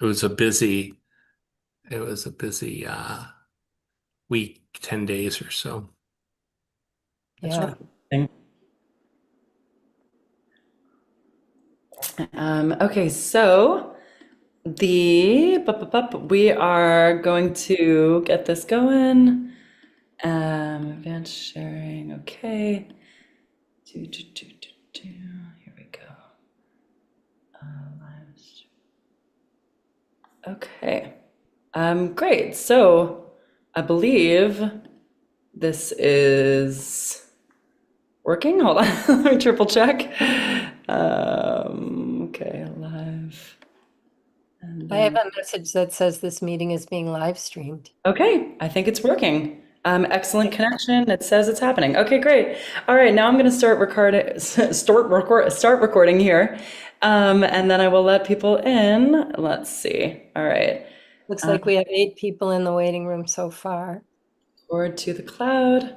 it was a busy it was a busy week, 10 days or so. That's Yeah. really okay, so we are going to get this going. Advanced sharing. Okay. Here we go. Live. Okay. Great. So I believe this is working. Hold on. Let me triple check. Okay, live. And I have then, a message that says this meeting is being live streamed. okay, I think it's working. Excellent connection. It says it's happening. Okay, great. All right, now I'm going to start recording here, and then I will let people in. Let's see. All right. Looks like we have 8 people in the waiting room so far. Forward to the cloud.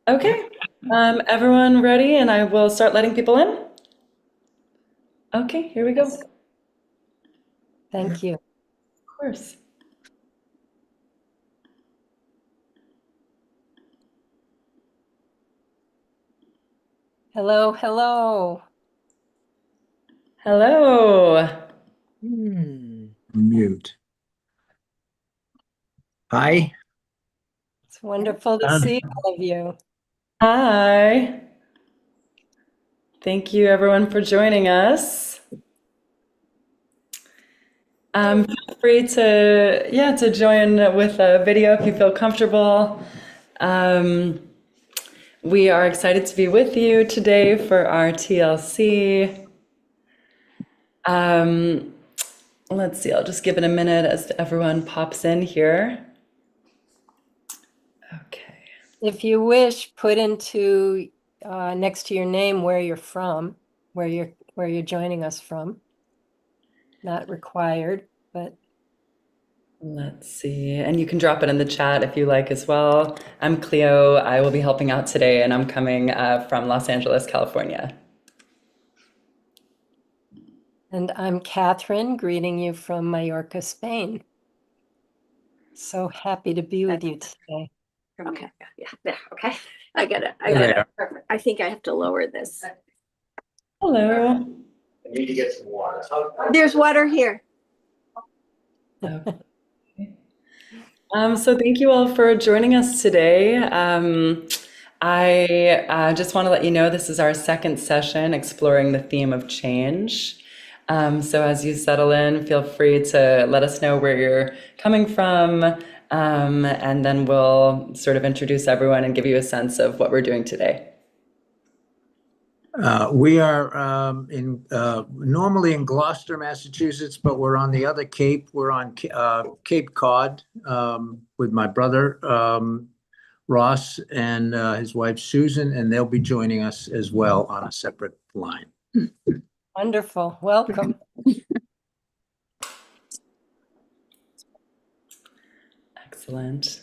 Okay. Everyone ready? And I will start letting people in. Okay, here we go. Of Thank you. course. Hello, hello. Hello. Mute. Hi. It's wonderful to see all of you. Hi. Thank you everyone for joining us. Feel free to join with a video if you feel comfortable. Um, we are excited to be with you today for our TLC. Let's see, I'll just give it a minute as everyone pops in here. Okay. If you wish, put into next to your name where you're from, where you're joining us from. Not required, but Let's see. And you can drop it in the chat if you like as well. I'm Cleo. I will be helping out today, and I'm coming from Los Angeles, California. and I'm Catherine, greeting you from Mallorca, Spain. So happy to be with you today. Okay, yeah, okay. I got it. Perfect. I think I have to lower this. Hello. I need to get some water. There's water here. Okay. So thank you all for joining us today. I just want to let you know this is our second session exploring the theme of change. So as you settle in, feel free to let us know where you're coming from, and then we'll sort of introduce everyone and give you a sense of what we're doing today. We are normally in Gloucester, Massachusetts, but we're on the other Cape. We're on Cape Cod with my brother Ross and his wife Susan, and they'll be joining us as well on a separate line. Wonderful. Welcome. Excellent.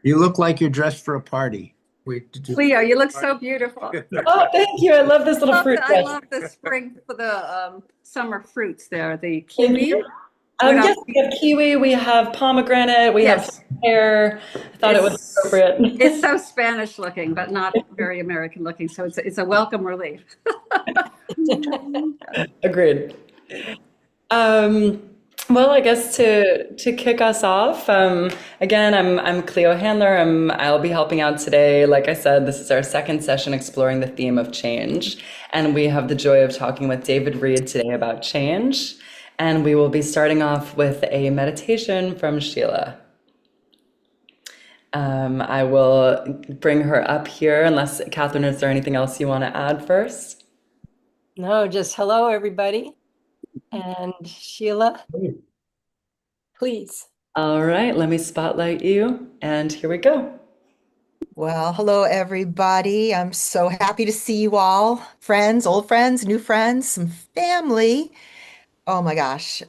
You look like you're dressed for a party. Leo, you look so beautiful. Oh, thank you. I love this little fruit I dress. love the spring for the summer fruits there, the Thank kiwi. you. What Yes, else? we have kiwi, we have pomegranate, we have Yes. pear. I thought it was It's- appropriate. It's so Spanish looking, but not very American looking. So it's a welcome relief. Agreed. Well, I guess to kick us off, again, I'm Cleo Handler. I'll be helping out today. Like I said, this is our second session exploring the theme of change, and we have the joy of talking with David Reed today about change. And we will be starting off with a meditation from Sheila. I will bring her up here, unless Catherine, is there anything else you want to add first? No, just hello, everybody. And Sheila, please. All right, let me spotlight you, and here we go. Well, hello, everybody. I'm so happy to see you all. Friends, old friends, new friends, some family. Oh my gosh.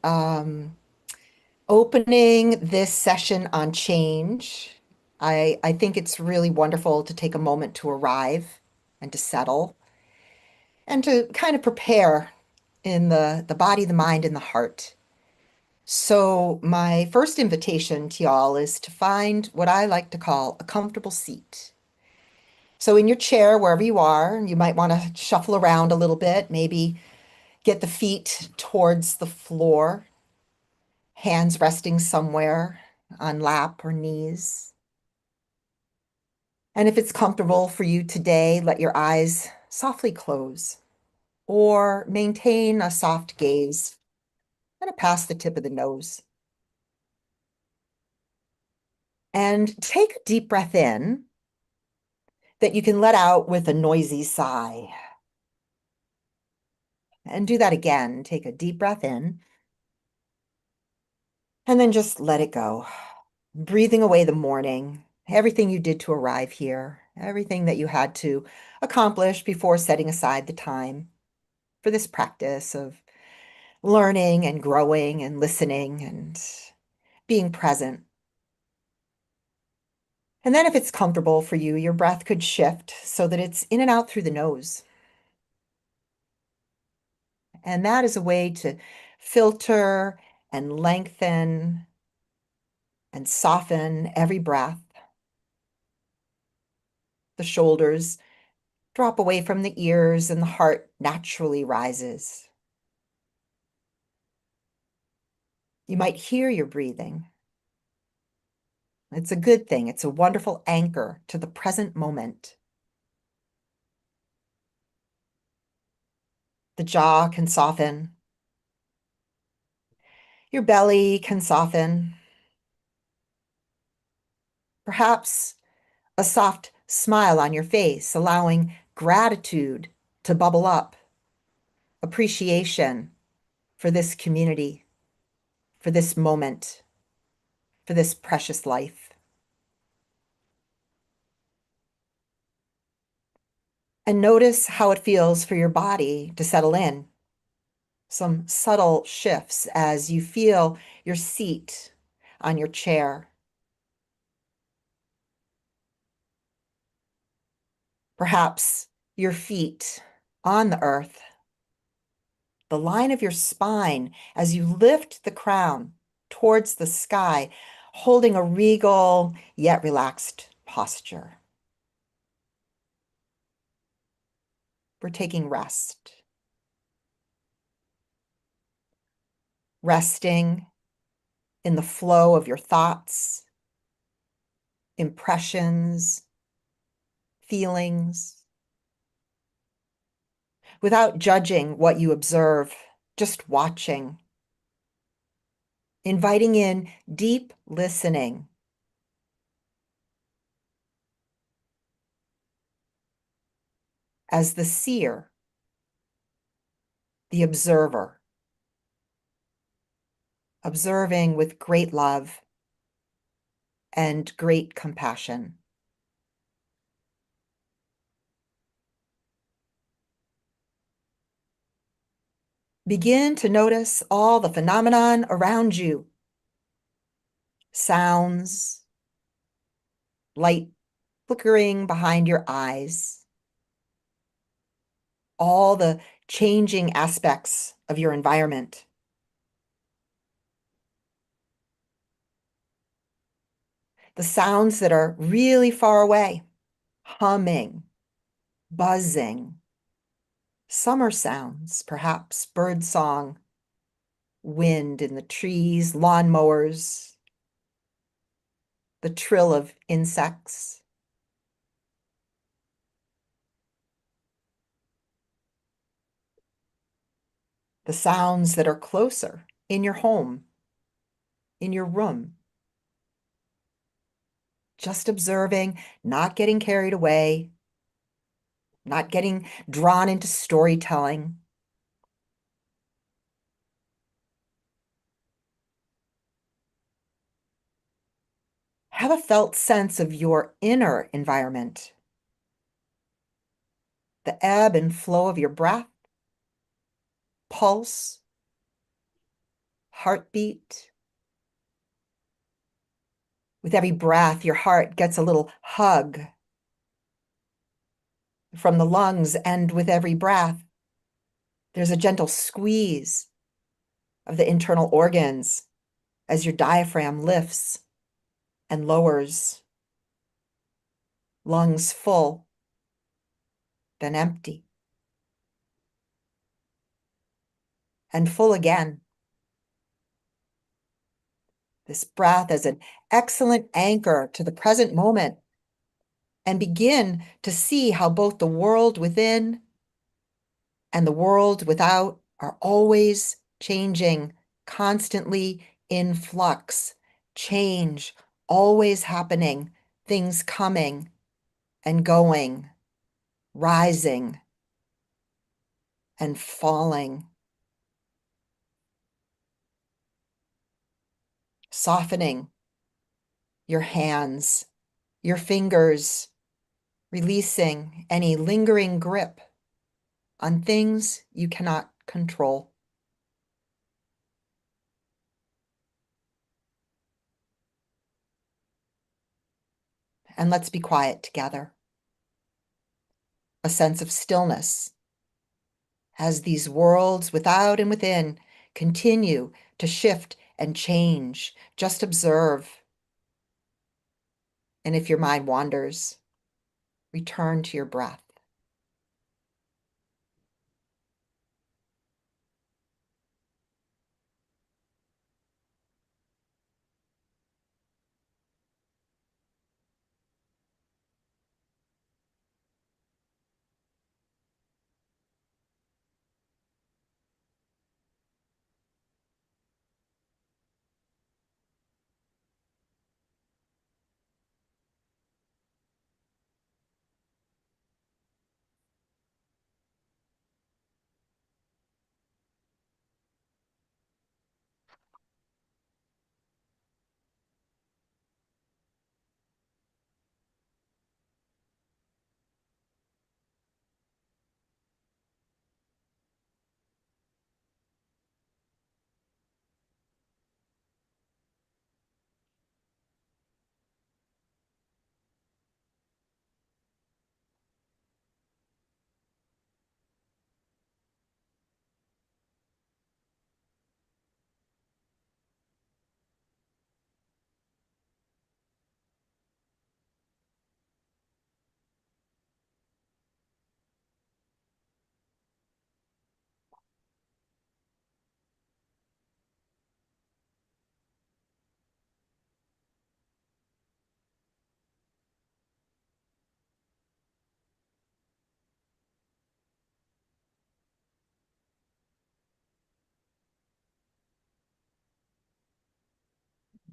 Opening this session on change, I think it's really wonderful to take a moment to arrive and to settle and to kind of prepare in the body, the mind, and the heart. So my first invitation to y'all is to find what I like to call a comfortable seat. So in your chair, wherever you are, you might want to shuffle around a little bit, maybe get the feet towards the floor, hands resting somewhere on lap or knees. And if it's comfortable for you today, let your eyes softly close or maintain a soft gaze, kind of past the tip of the nose. And take a deep breath in that you can let out with a noisy sigh. And do that again. Take a deep breath in and then just let it go. Breathing away the morning, everything you did to arrive here, everything that you had to accomplish before setting aside the time for this practice of learning and growing and listening and being present. And then if it's comfortable for you, your breath could shift so that it's in and out through the nose. And that is a way to filter and lengthen and soften every breath. The shoulders drop away from the ears and the heart naturally rises. You might hear your breathing. It's a good thing. It's a wonderful anchor to the present moment. The jaw can soften. Your belly can soften. Perhaps a soft smile on your face, allowing gratitude to bubble up, appreciation for this community, for this moment, for this precious life. And notice how it feels for your body to settle in. Some subtle shifts as you feel your seat on your chair. Perhaps your feet on the earth, the line of your spine as you lift the crown towards the sky, holding a regal yet relaxed posture. We're taking rest. Resting in the flow of your thoughts, impressions, feelings, without judging what you observe, just watching, inviting in deep listening. As the seer, the observer, observing with great love and great compassion. Begin to notice all the phenomenon around you. Sounds, light flickering behind your eyes, all the changing aspects of your environment. The sounds that are really far away, humming, buzzing, summer sounds, perhaps bird song, wind in the trees, lawnmowers, the trill of insects. The sounds that are closer in your home, in your room. Just observing, not getting carried away, not getting drawn into storytelling. Have a felt sense of your inner environment, the ebb and flow of your breath, pulse, heartbeat. With every breath, your heart gets a little hug from the lungs, and with every breath, There's a gentle squeeze of the internal organs as your diaphragm lifts and lowers, lungs full, then empty, and full again. This breath as an excellent anchor to the present moment, and begin to see how both the world within and the world without are always changing, constantly in flux, change always happening, things coming and going, rising and falling, softening your hands, your fingers, releasing any lingering grip on things you cannot control. And let's be quiet together. A sense of stillness as these worlds without and within continue to shift and change. Just observe. And if your mind wanders, return to your breath.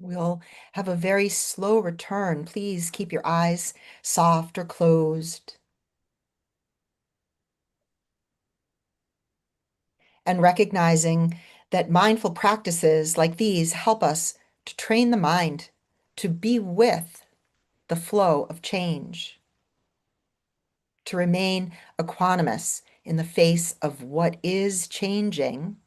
We'll have a very slow return. Please keep your eyes soft or closed. And recognizing that mindful practices like these help us to train the mind to be with the flow of change, to remain equanimous in the face of what is changing,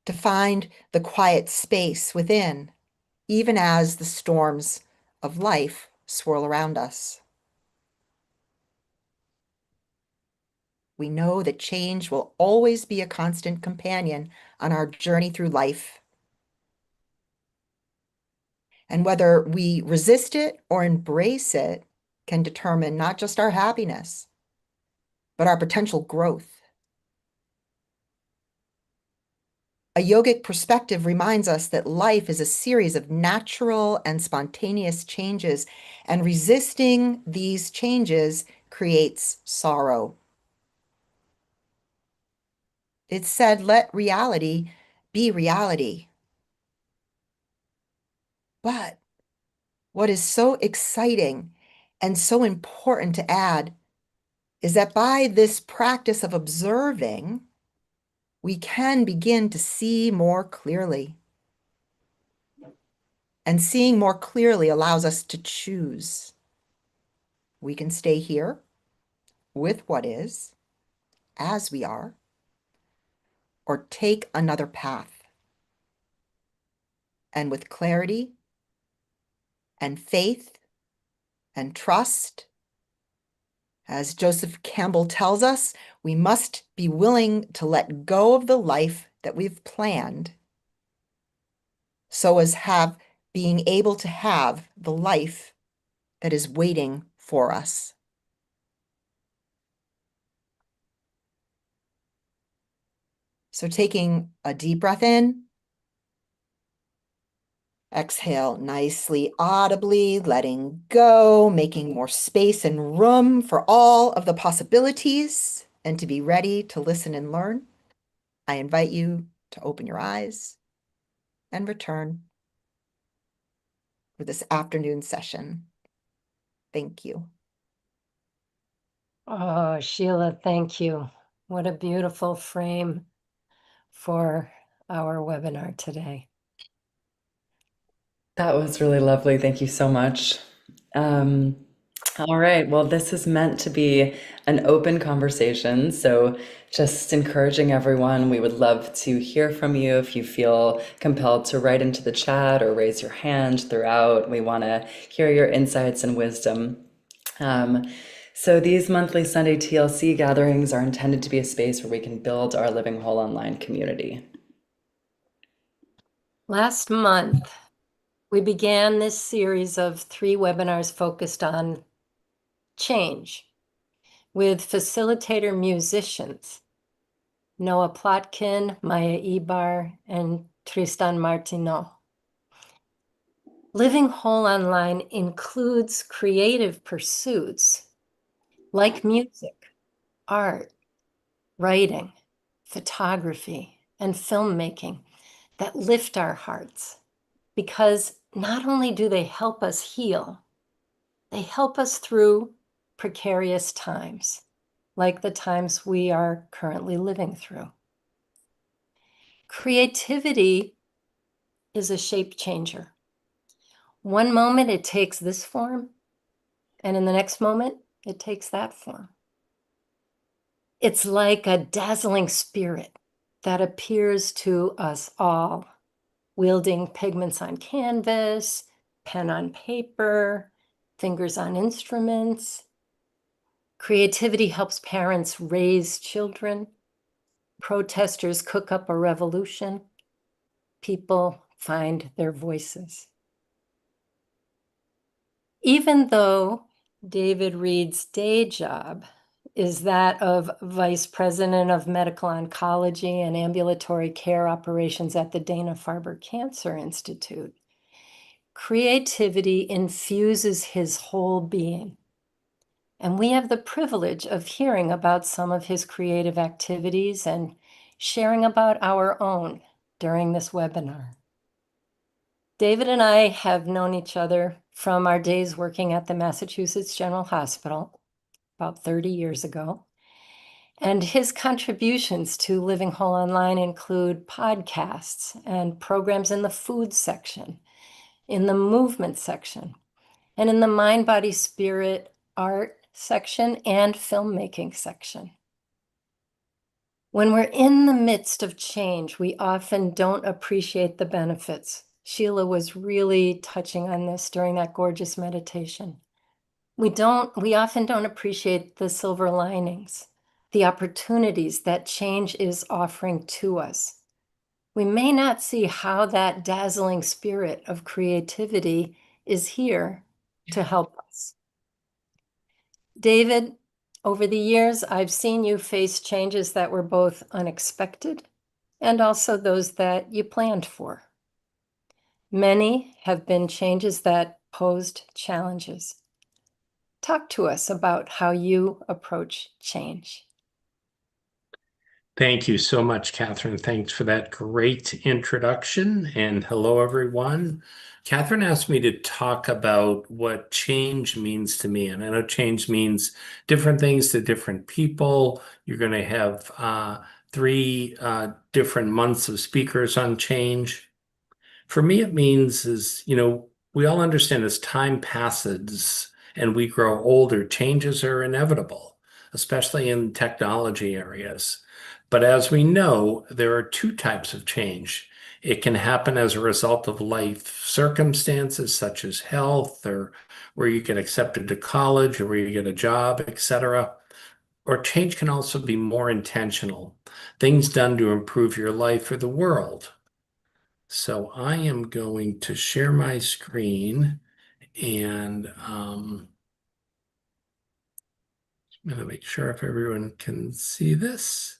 to find the quiet space within, even as the storms of life swirl around us. We know that change will always be a constant companion on our journey through life. And whether we resist it or embrace it can determine not just our happiness, but our potential growth. A yogic perspective reminds us that life is a series of natural and spontaneous changes, and resisting these changes creates sorrow. It's said, let reality be reality. But what is so exciting and so important to add is that by this practice of observing, we can begin to see more clearly. And seeing more clearly allows us to choose. We can stay here with what is, as we are, or take another path. And with clarity and faith and trust As Joseph Campbell tells us, we must be willing to let go of the life that we've planned so as being able to have the life that is waiting for us. So taking a deep breath in, exhale nicely, audibly, letting go, making more space and room for all of the possibilities and to be ready to listen and learn. I invite you to open your eyes and return for this afternoon session. Thank you. Oh, Sheila, thank you. What a beautiful frame for our webinar today. That was really lovely. Thank you so much. All right. Well, this is meant to be an open conversation. So, just encouraging everyone, we would love to hear from you. If you feel compelled to write into the chat or raise your hand throughout, we want to hear your insights and wisdom. So, these monthly Sunday TLC gatherings are intended to be a space where we can build our Living Whole online community. Last month, we began this series of 3 webinars focused on change with facilitator musicians, Noah Plotkin, Maya Ibar, and Tristan Martineau. Living Whole Online includes creative pursuits like music, art, writing, photography, and filmmaking that lift our hearts, because not only do they help us heal, they help us through precarious times, like the times we are currently living through. Creativity is a shape changer. One moment it takes this form, and in the next moment it takes that form. It's like a dazzling spirit that appears to us all, wielding pigments on canvas, pen on paper, fingers on instruments. Creativity helps parents raise children. Protesters cook up a revolution. People find their voices. Even though David Reed's day job is that of Vice President of Medical Oncology and Ambulatory Care Operations at the Dana-Farber Cancer Institute, creativity infuses his whole being. And we have the privilege of hearing about some of his creative activities and sharing about our own during this webinar. David and I have known each other from our days working at the Massachusetts General Hospital about 30 years ago. And his contributions to Living Whole Online include podcasts and programs in the food section, in the movement section, and in the mind, body, spirit, art section, and filmmaking section. When we're in the midst of change, we often don't appreciate the benefits. Sheila was really touching on this during that gorgeous meditation. We often don't appreciate the silver linings, the opportunities that change is offering to us. We may not see how that dazzling spirit of creativity is here to help us. David, over the years, I've seen you face changes that were both unexpected and also those that you planned for. Many have been changes that posed challenges. Talk to us about how you approach change. Thank you so much, Catherine. Thanks for that great introduction. And hello, everyone. Catherine asked me to talk about what change means to me. And I know change means different things to different people. You're going to have 3 different months of speakers on change. For me, it means we all understand as time passes and we grow older, changes are inevitable, especially in technology areas. But as we know, there are 2 types of change. It can happen as a result of life circumstances such as health, or where you get accepted to college, or where you get a job, etc. Or change can also be more intentional, things done to improve your life or the world. So I am going to share my screen, and I'm going to make sure if everyone can see this.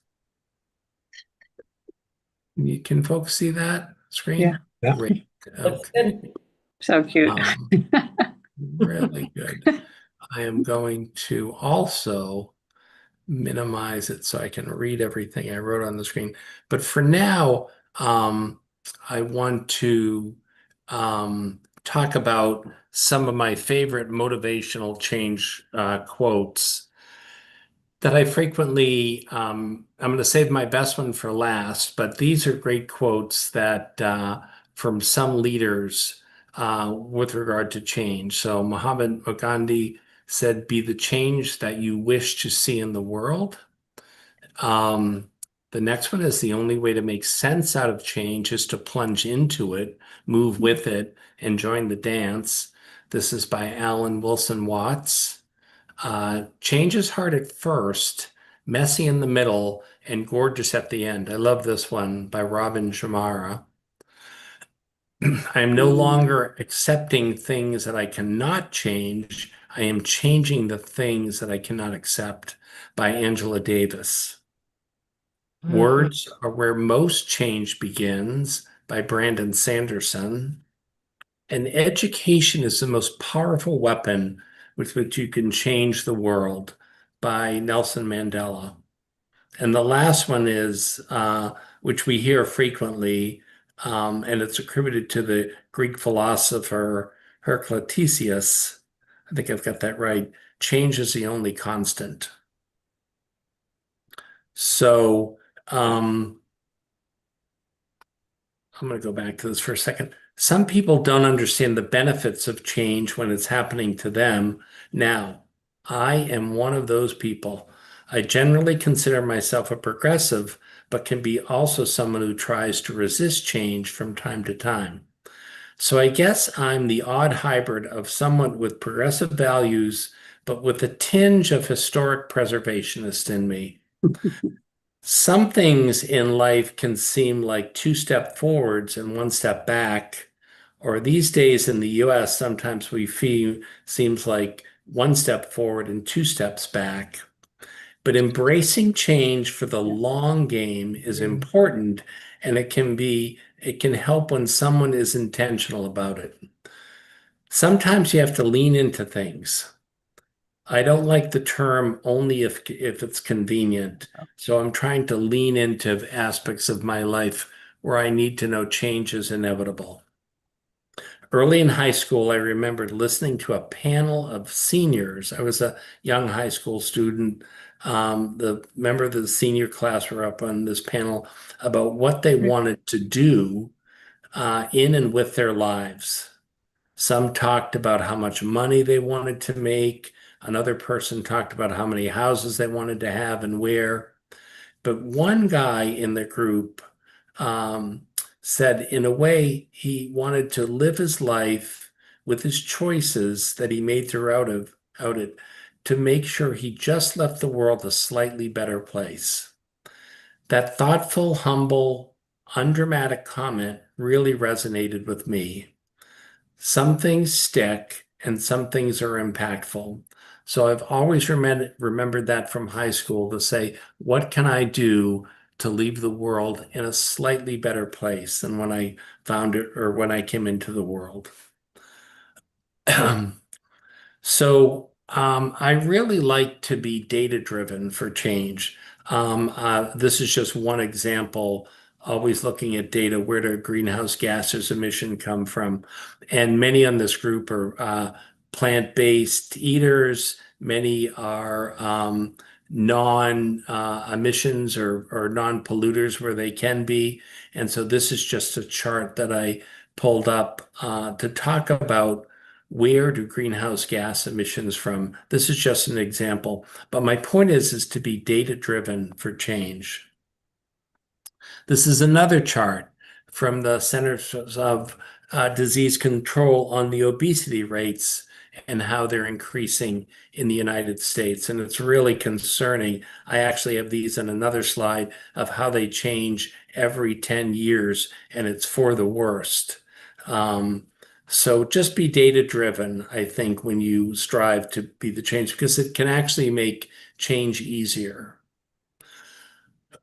Can folks see that screen? Yeah. Great. Looks Okay. good. So cute. Really good. I am going to also minimize it so I can read everything I wrote on the screen. But for now, I want to talk about some of my favorite motivational change quotes that I frequently, I'm going to save my best one for last, but these are great quotes that from some leaders with regard to change. So Mahatma Gandhi said, "Be the change that you wish to see in the world." Um, the next one is, "The only way to make sense out of change is to plunge into it, move with it, and join the dance." This is by Alan Wilson Watts. Change is hard at first, messy in the middle, and gorgeous at the end. I love this one by Robin Shamara. I am no longer accepting things that I cannot change. I am changing the things that I cannot accept, by Angela Davis. Words are where most change begins, by Brandon Sanderson. And education is the most powerful weapon with which you can change the world, by Nelson Mandela. And the last one is, which we hear frequently, and it's attributed to the Greek philosopher Heraclitius. I think I've got that right. Change is the only constant. So, I'm going to go back to this for a second. Some people don't understand the benefits of change when it's happening to them now. I am one of those people. I generally consider myself a progressive, but can be also someone who tries to resist change from time to time. So I guess I'm the odd hybrid of someone with progressive values, but with a tinge of historic preservationist in me. Some things in life can seem like two step forwards and one step back, or these days in the US, sometimes we feel seems like one step forward and two steps back. But embracing change for the long game is important, and it can help when someone is intentional about it. Sometimes you have to lean into things. I don't like the term only if it's convenient. So I'm trying to lean into aspects of my life where I need to know change is inevitable. Early in high school, I remembered listening to a panel of seniors. I was a young high school student. The member of the senior class were up on this panel about what they wanted to do in and with their lives. Some talked about how much money they wanted to make. Another person talked about how many houses they wanted to have and where. But one guy in the group said, in a way, he wanted to live his life with his choices that he made throughout it to make sure he just left the world a slightly better place. That thoughtful, humble, undramatic comment really resonated with me. Some things stick and some things are impactful. So I've always remembered that from high school, to say, what can I do to leave the world in a slightly better place than when I found it or when I came into the world? So I really like to be data-driven for change. This is just one example, always looking at data. Where do greenhouse gases emission come from? And many on this group are plant-based eaters. Many are non-emissions or non-polluters where they can be. And so this is just a chart that I pulled up to talk about where do greenhouse gas emissions from. This is just an example, but my point is to be data-driven for change. This is another chart from the Centers of Disease Control on the obesity rates and how they're increasing in the United States. And it's really concerning. I actually have these in another slide of how they change every 10 years, and it's for the worst. So just be data driven, I think, when you strive to be the change, because it can actually make change easier.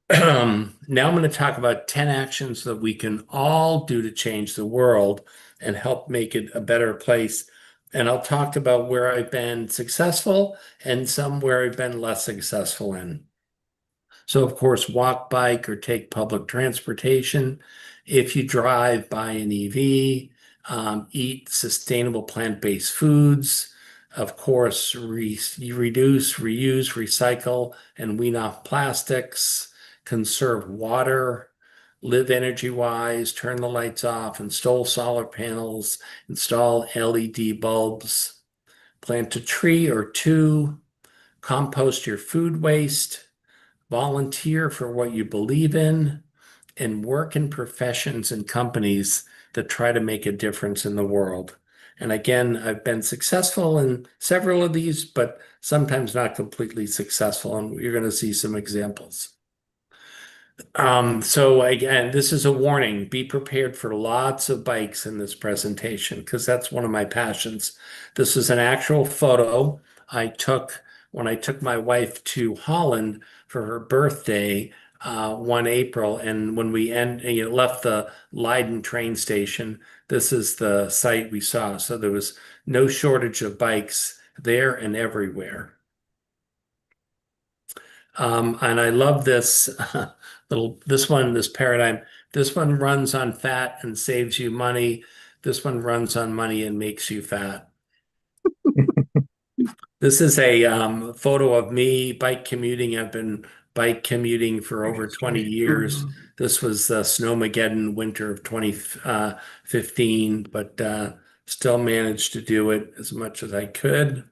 Now I'm going to talk about 10 actions that we can all do to change the world and help make it a better place. And I'll talk about where I've been successful and some where I've been less successful in. So, of course, walk, bike, or take public transportation. If you drive, buy an EV, eat sustainable plant-based foods. Of course, you reduce, reuse, recycle, and wean off plastics. Conserve water, live energy-wise, turn the lights off, install solar panels, install LED bulbs, plant a tree or two, compost your food waste, volunteer for what you believe in, and work in professions and companies that try to make a difference in the world. And again, I've been successful in several of these, but sometimes not completely successful. And you're going to see some examples. So again, this is a warning. Be prepared for lots of bikes in this presentation because that's one of my passions. This is an actual photo I took when I took my wife to Holland for her birthday one April. And when we left the Leiden train station, this is the site we saw. So there was no shortage of bikes there and everywhere. And I love this this paradigm. This one runs on fat and saves you money. This one runs on money and makes you fat. This is a photo of me bike commuting. I've been bike commuting for over 20 years. This was the Snowmageddon winter of 2015, but still managed to do it as much as I could.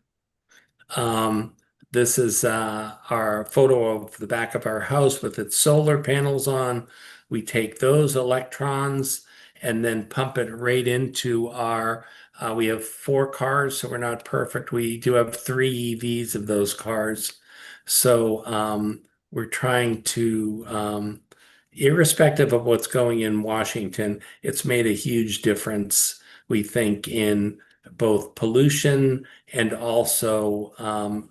This is our photo of the back of our house with its solar panels on. We take those electrons and then pump it right into we have 4 cars, so we're not perfect. We do have 3 EVs of those cars. So we're trying to, irrespective of what's going in Washington, it's made a huge difference, we think, in both pollution and also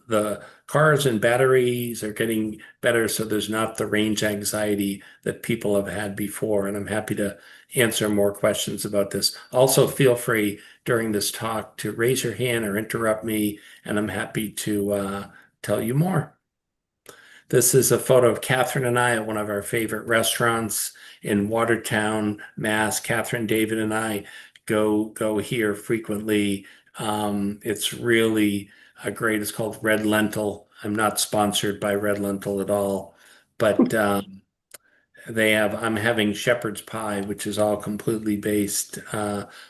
the cars and batteries are getting better, so there's not the range anxiety that people have had before. And I'm happy to answer more questions about this. Also, feel free during this talk to raise your hand or interrupt me, and I'm happy to tell you more. This is a photo of Catherine and I at one of our favorite restaurants in Watertown, Mass. Catherine, David, and I go here frequently. It's really great. It's called Red Lentil. I'm not sponsored by Red Lentil at all, but I'm having shepherd's pie, which is all completely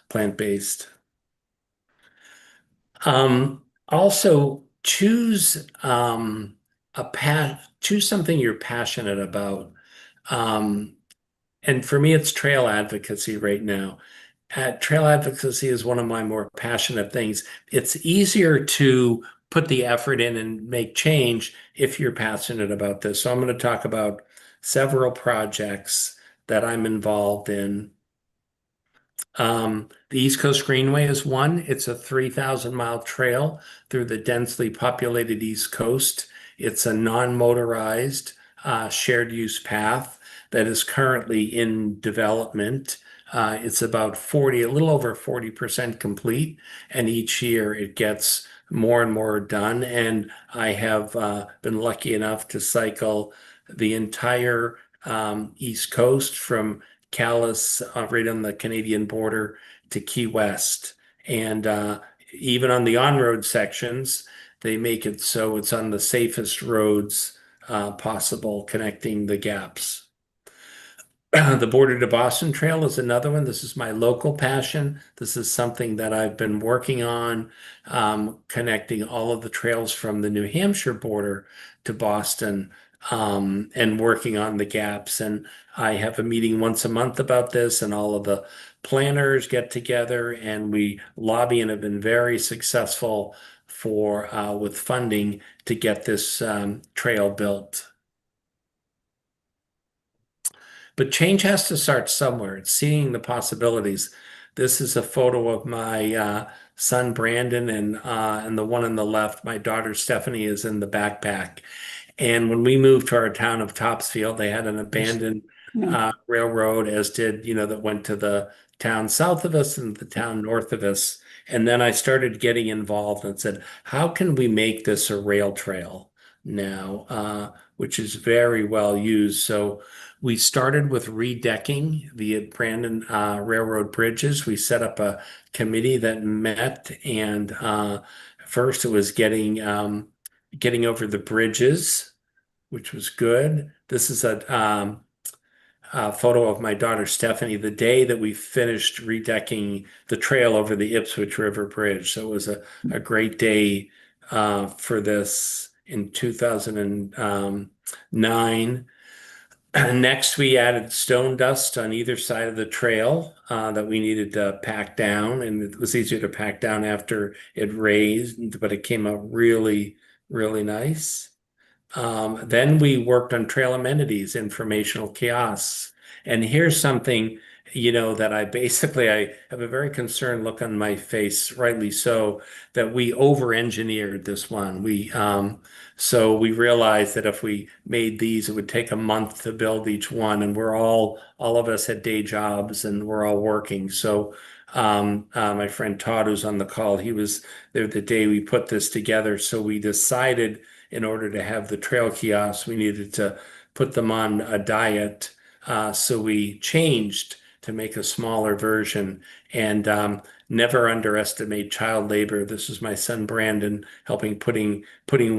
plant-based. Also choose choose something you're passionate about. And for me, it's trail advocacy right now. Trail advocacy is one of my more passionate things. It's easier to put the effort in and make change if you're passionate about this. So I'm going to talk about several projects that I'm involved in. The East Coast Greenway is one. It's a 3,000-mile trail through the densely populated East Coast. It's a non-motorized shared use path that is currently in development. It's about a little over 40% complete, and each year it gets more and more done. And I have been lucky enough to cycle the entire East Coast from Calais, right on the Canadian border, to Key West. And even on the on-road sections, they make it so it's on the safest roads possible, connecting the gaps. The Border to Boston Trail is another one. This is my local passion. This is something that I've been working on, connecting all of the trails from the New Hampshire border to Boston. and working on the gaps. And I have a meeting once a month about this, and all of the planners get together and we lobby and have been very successful for with funding to get this trail built. But change has to start somewhere. It's seeing the possibilities. This is a photo of my son Brandon, and the one on the left, my daughter Stephanie, is in the backpack. And when we moved to our town of Topsfield, they had an abandoned railroad, as did, that went to the town south of us and the town north of us. And then I started getting involved and said, how can we make this a rail trail now, which is very well used. So we started with redecking the Brandon Railroad bridges. We set up a committee that met, and first it was getting over the bridges, which was good. This is a photo of my daughter Stephanie the day that we finished redecking the trail over the Ipswich River Bridge. So it was a great day for this in 2009. Next, we added stone dust on either side of the trail that we needed to pack down, and it was easier to pack down after it raised, but it came out really, really nice. Then we worked on trail amenities, informational kiosks. And here's something, that I have a very concerned look on my face, rightly so, that we over-engineered this one. So we realized that if we made these, it would take a month to build each one, and all of us had day jobs and we're all working. So my friend Todd, who's on the call, he was there the day we put this together. So we decided, in order to have the trail kiosks, we needed to put them on a diet. So we changed to make a smaller version, and never underestimate child labor. This is my son Brandon helping putting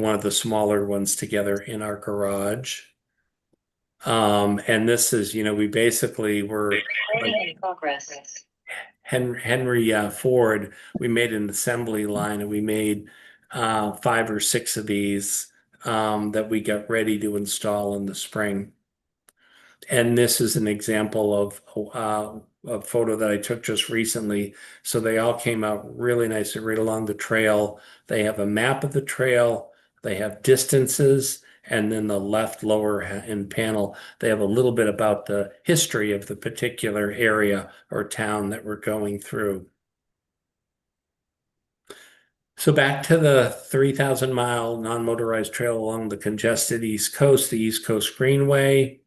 one of the smaller ones together in our garage. And this is, we basically were Recording in progress. Henry Ford. We made an assembly line, and we made 5 or 6 of these that we got ready to install in the spring. And this is an example of a photo that I took just recently. So they all came out really nice and right along the trail. They have a map of the trail. They have distances. And then the left lower end panel, they have a little bit about the history of the particular area or town that we're going through. So back to the 3,000-mile non-motorized trail along the congested East Coast, the East Coast Greenway.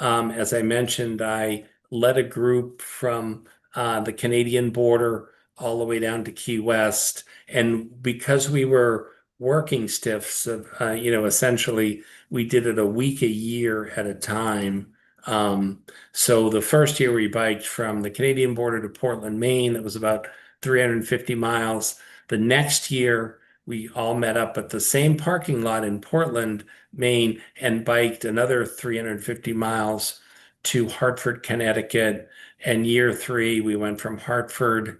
As I mentioned, I led a group from the Canadian border all the way down to Key West. And because we were working stiffs, essentially we did it a week a year at a time. So the first year we biked from the Canadian border to Portland, Maine. That was about 350 miles. The next year, we all met up at the same parking lot in Portland, Maine, and biked another 350 miles to Hartford, Connecticut. And year 3, we went from Hartford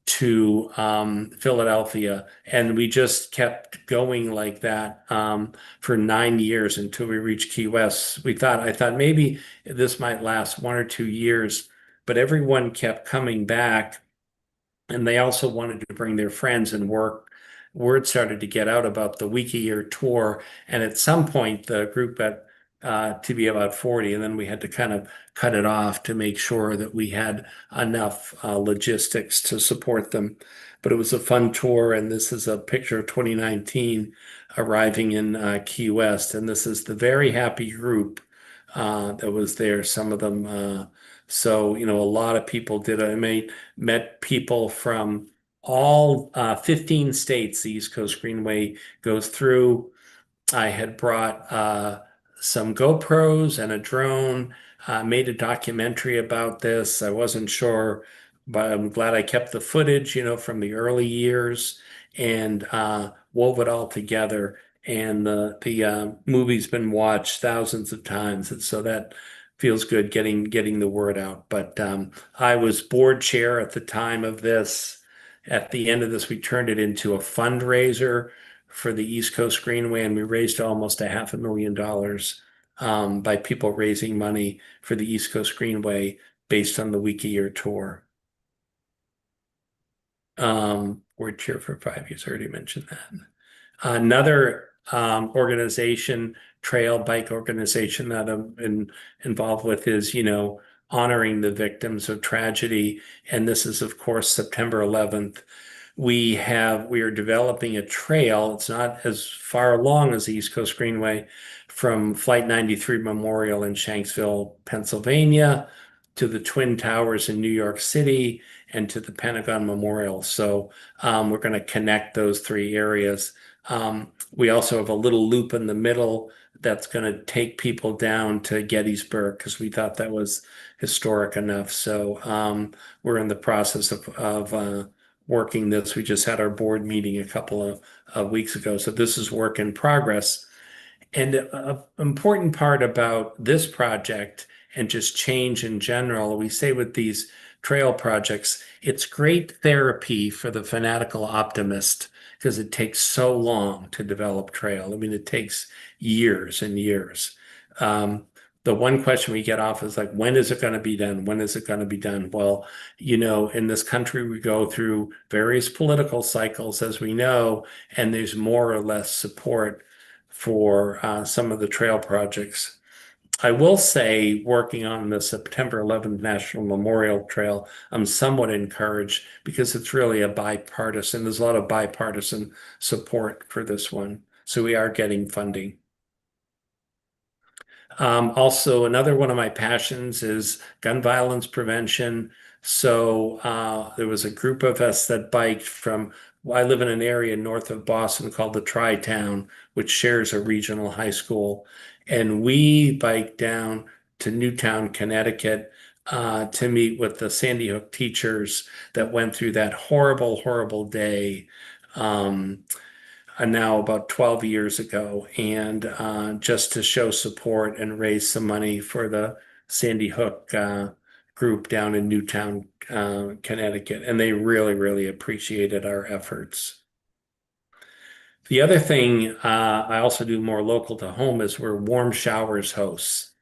to Philadelphia. And we just kept going like that for 9 years until we reached Key West. I thought maybe this might last 1 or 2 years, but everyone kept coming back. And they also wanted to bring their friends and work. Word started to get out about the week a year tour. And at some point, the group got to be about 40. And then we had to kind of cut it off to make sure that we had enough logistics to support them. But it was a fun tour. And this is a picture of 2019 arriving in Key West. And this is the very happy group that was there. Some of them. So, a lot of people did. I met people from all 15 states the East Coast Greenway goes through. I had brought some GoPros and a drone, made a documentary about this. I wasn't sure, but I'm glad I kept the footage, from the early years, and wove it all together. And the movie's been watched thousands of times, and so that feels good getting the word out. But I was board chair at the time of this. At the end of this, we turned it into a fundraiser for the East Coast Greenway, and we raised almost $500,000 by people raising money for the East Coast Greenway based on the Week a Year tour. We're Cheer for 5 years. I already mentioned that. Another organization, trail bike organization that I'm involved with is, honoring the victims of tragedy. And this is, of course, September 11th. We are developing a trail. It's not as far along as the East Coast Greenway from Flight 93 Memorial in Shanksville, Pennsylvania, to the Twin Towers in New York City, and to the Pentagon Memorial. So we're going to connect those three areas. We also have a little loop in the middle that's going to take people down to Gettysburg because we thought that was historic enough. So we're in the process of working this. We just had our board meeting a couple of weeks ago. So this is work in progress. And an important part about this project and just change in general, we say with these trail projects, it's great therapy for the fanatical optimist because it takes so long to develop trail. I mean, it takes years and years. The one question we get off is like, when is it going to be done? When is it going to be done? Well, in this country, we go through various political cycles, as we know, and there's more or less support for some of the trail projects. I will say, working on the September 11th National Memorial Trail, I'm somewhat encouraged because it's really there's a lot of bipartisan support for this one. So we are getting funding. Also, another one of my passions is gun violence prevention. So there was a group of us that biked I live in an area north of Boston called the Tri-Town, which shares a regional high school. And we biked down to Newtown, Connecticut, to meet with the Sandy Hook teachers that went through that horrible, horrible day. Now about 12 years ago, and just to show support and raise some money for the Sandy Hook group down in Newtown, Connecticut. And they really, really appreciated our efforts. The other thing I also do more local to home is we're warm showers hosts.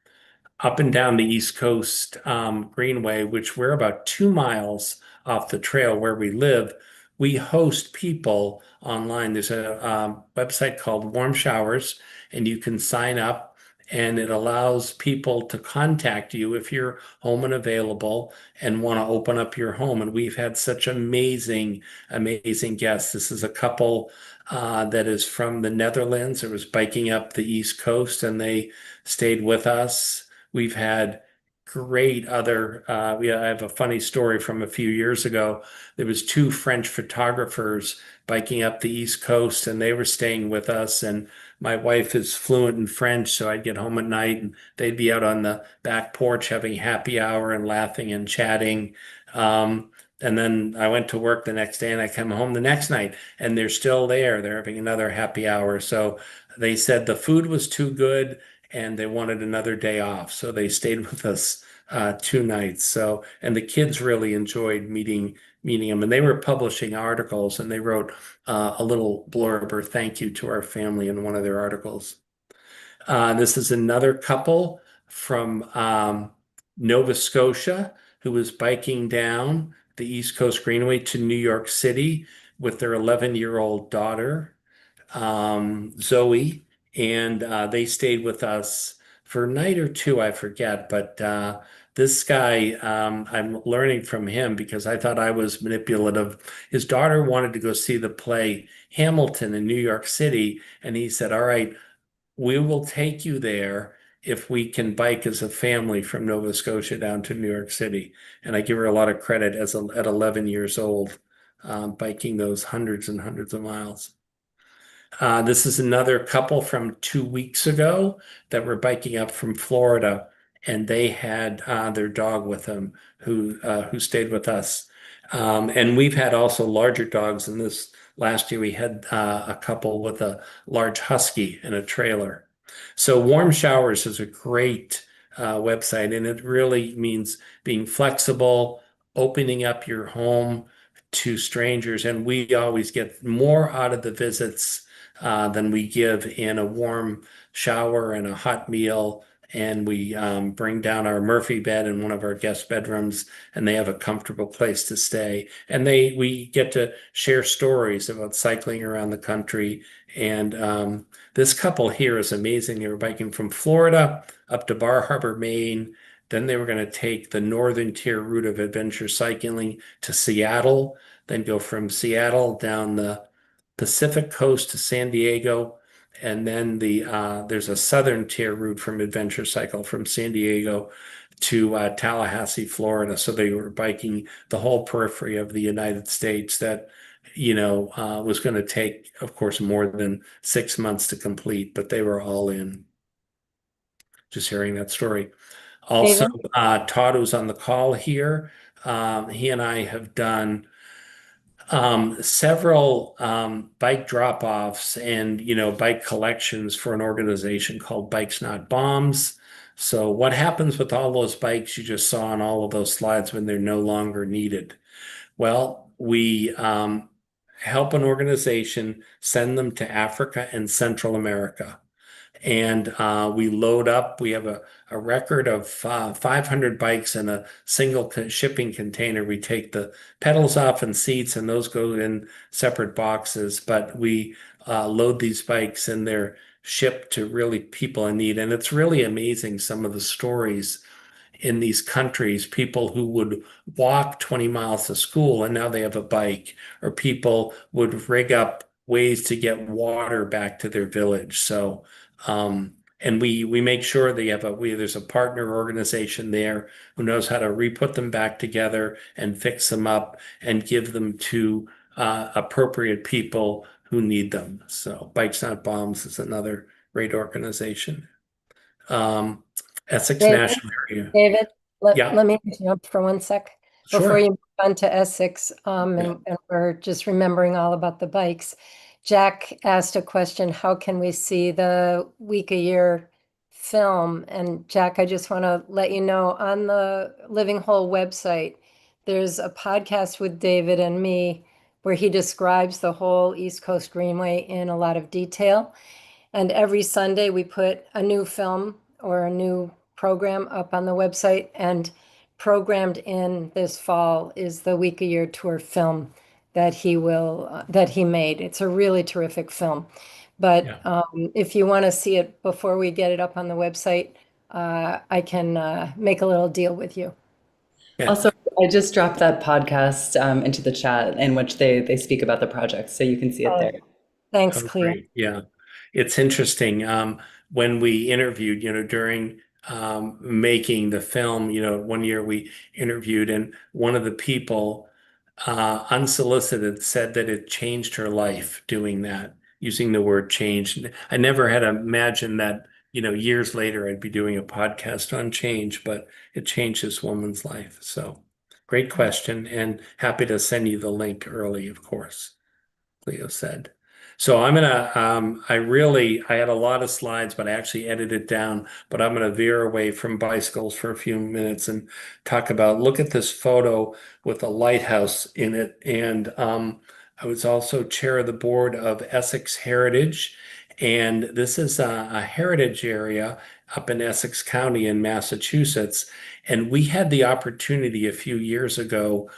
Up and down the East Coast Greenway, which we're about 2 miles off the trail where we live, we host people online. There's a website called Warm Showers, and you can sign up, and it allows people to contact you if you're home and available and want to open up your home. And we've had such amazing, amazing guests. This is a couple that is from the Netherlands. It was biking up the East Coast, and they stayed with us. We've had great I have a funny story from a few years ago. There was 2 French photographers biking up the East Coast, and they were staying with us. And my wife is fluent in French, so I'd get home at night and they'd be out on the back porch having happy hour and laughing and chatting. And then I went to work the next day, and I come home the next night and they're still there. They're having another happy hour. So they said the food was too good and they wanted another day off. So they stayed with us 2 nights. So, and the kids really enjoyed meeting them, and they were publishing articles, and they wrote a little blurb or thank you to our family in one of their articles. This is another couple from Nova Scotia who was biking down the East Coast Greenway to New York City with their 11-year-old daughter, Zoe, and they stayed with us for a night or 2, I forget. But this guy, I'm learning from him because I thought I was manipulative. His daughter wanted to go see the play Hamilton in New York City, and he said, all right, we will take you there if we can bike as a family from Nova Scotia down to New York City. And I give her a lot of credit at 11 years old, biking those hundreds and hundreds of miles. This is another couple from 2 weeks ago that were biking up from Florida, and they had their dog with them who stayed with us. And we've had also larger dogs. In this last year, we had a couple with a large husky in a trailer. So Warm Showers is a great website, and it really means being flexible, opening up your home to strangers. And we always get more out of the visits then we give in a warm shower and a hot meal. And we bring down our Murphy bed in one of our guest bedrooms, and they have a comfortable place to stay. And we get to share stories about cycling around the country. And this couple here is amazing. They were biking from Florida up to Bar Harbor, Maine. Then they were going to take the northern tier route of adventure cycling to Seattle, then go from Seattle down the Pacific coast to San Diego, and then there's a southern tier route from Adventure Cycle from San Diego to Tallahassee, Florida. So they were biking the whole periphery of the United States that, was going to take, of course, more than 6 months to complete, but they were all in. Just hearing that story. Also, David? Todd, who's on the call here, he and I have done several bike drop-offs and bike collections for an organization called Bikes Not Bombs. So what happens with all those bikes you just saw on all of those slides when they're no longer needed? Well, we help an organization send them to Africa and Central America. And we load up. We have a record of 500 bikes in a single shipping container. We take the pedals off and seats, and those go in separate boxes. But we load these bikes, and they're shipped to really people in need. And it's really amazing, some of the stories in these countries, people who would walk 20 miles to school and now they have a bike, or people would rig up ways to get water back to their village. So, and we make sure they have there's a partner organization there who knows how to re-put them back together and fix them up and give them to appropriate people who need them. So Bikes Not Bombs is another great organization. Essex David? National Area. David, Yeah. let me interrupt for 1 sec before Sure. you move on to Essex. And we're just remembering all about the bikes. Jack asked a question, how can we see the week a year film? And Jack, I just want to let you know, on the Living Whole website, there's a podcast with David and me where he describes the whole East Coast Greenway in a lot of detail. And every Sunday we put a new film or a new program up on the website, and programmed in this fall is the Week a Year Tour film that he made. It's a really terrific film. But if you want to see it before we get it up on the website, I can make a little deal with you. Yeah. Also, I just dropped that podcast into the chat in which they speak about the project, so you can see it there. Thanks, Oh, Cleo. great. Yeah. It's interesting. When we interviewed, during making the film, one year we interviewed, and one of the people, unsolicited, said that it changed her life doing that, using the word change. I never had imagined that, years later I'd be doing a podcast on change, but it changed this woman's life. So great question, and happy to send you the link early, of course, Cleo said. So I'm gonna, I had a lot of slides, but I actually edited down, but I'm gonna veer away from bicycles for a few minutes and talk about, look at this photo with a lighthouse in it. And I was also chair of the board of Essex Heritage. And this is a heritage area up in Essex County in Massachusetts. And we had the opportunity a few years ago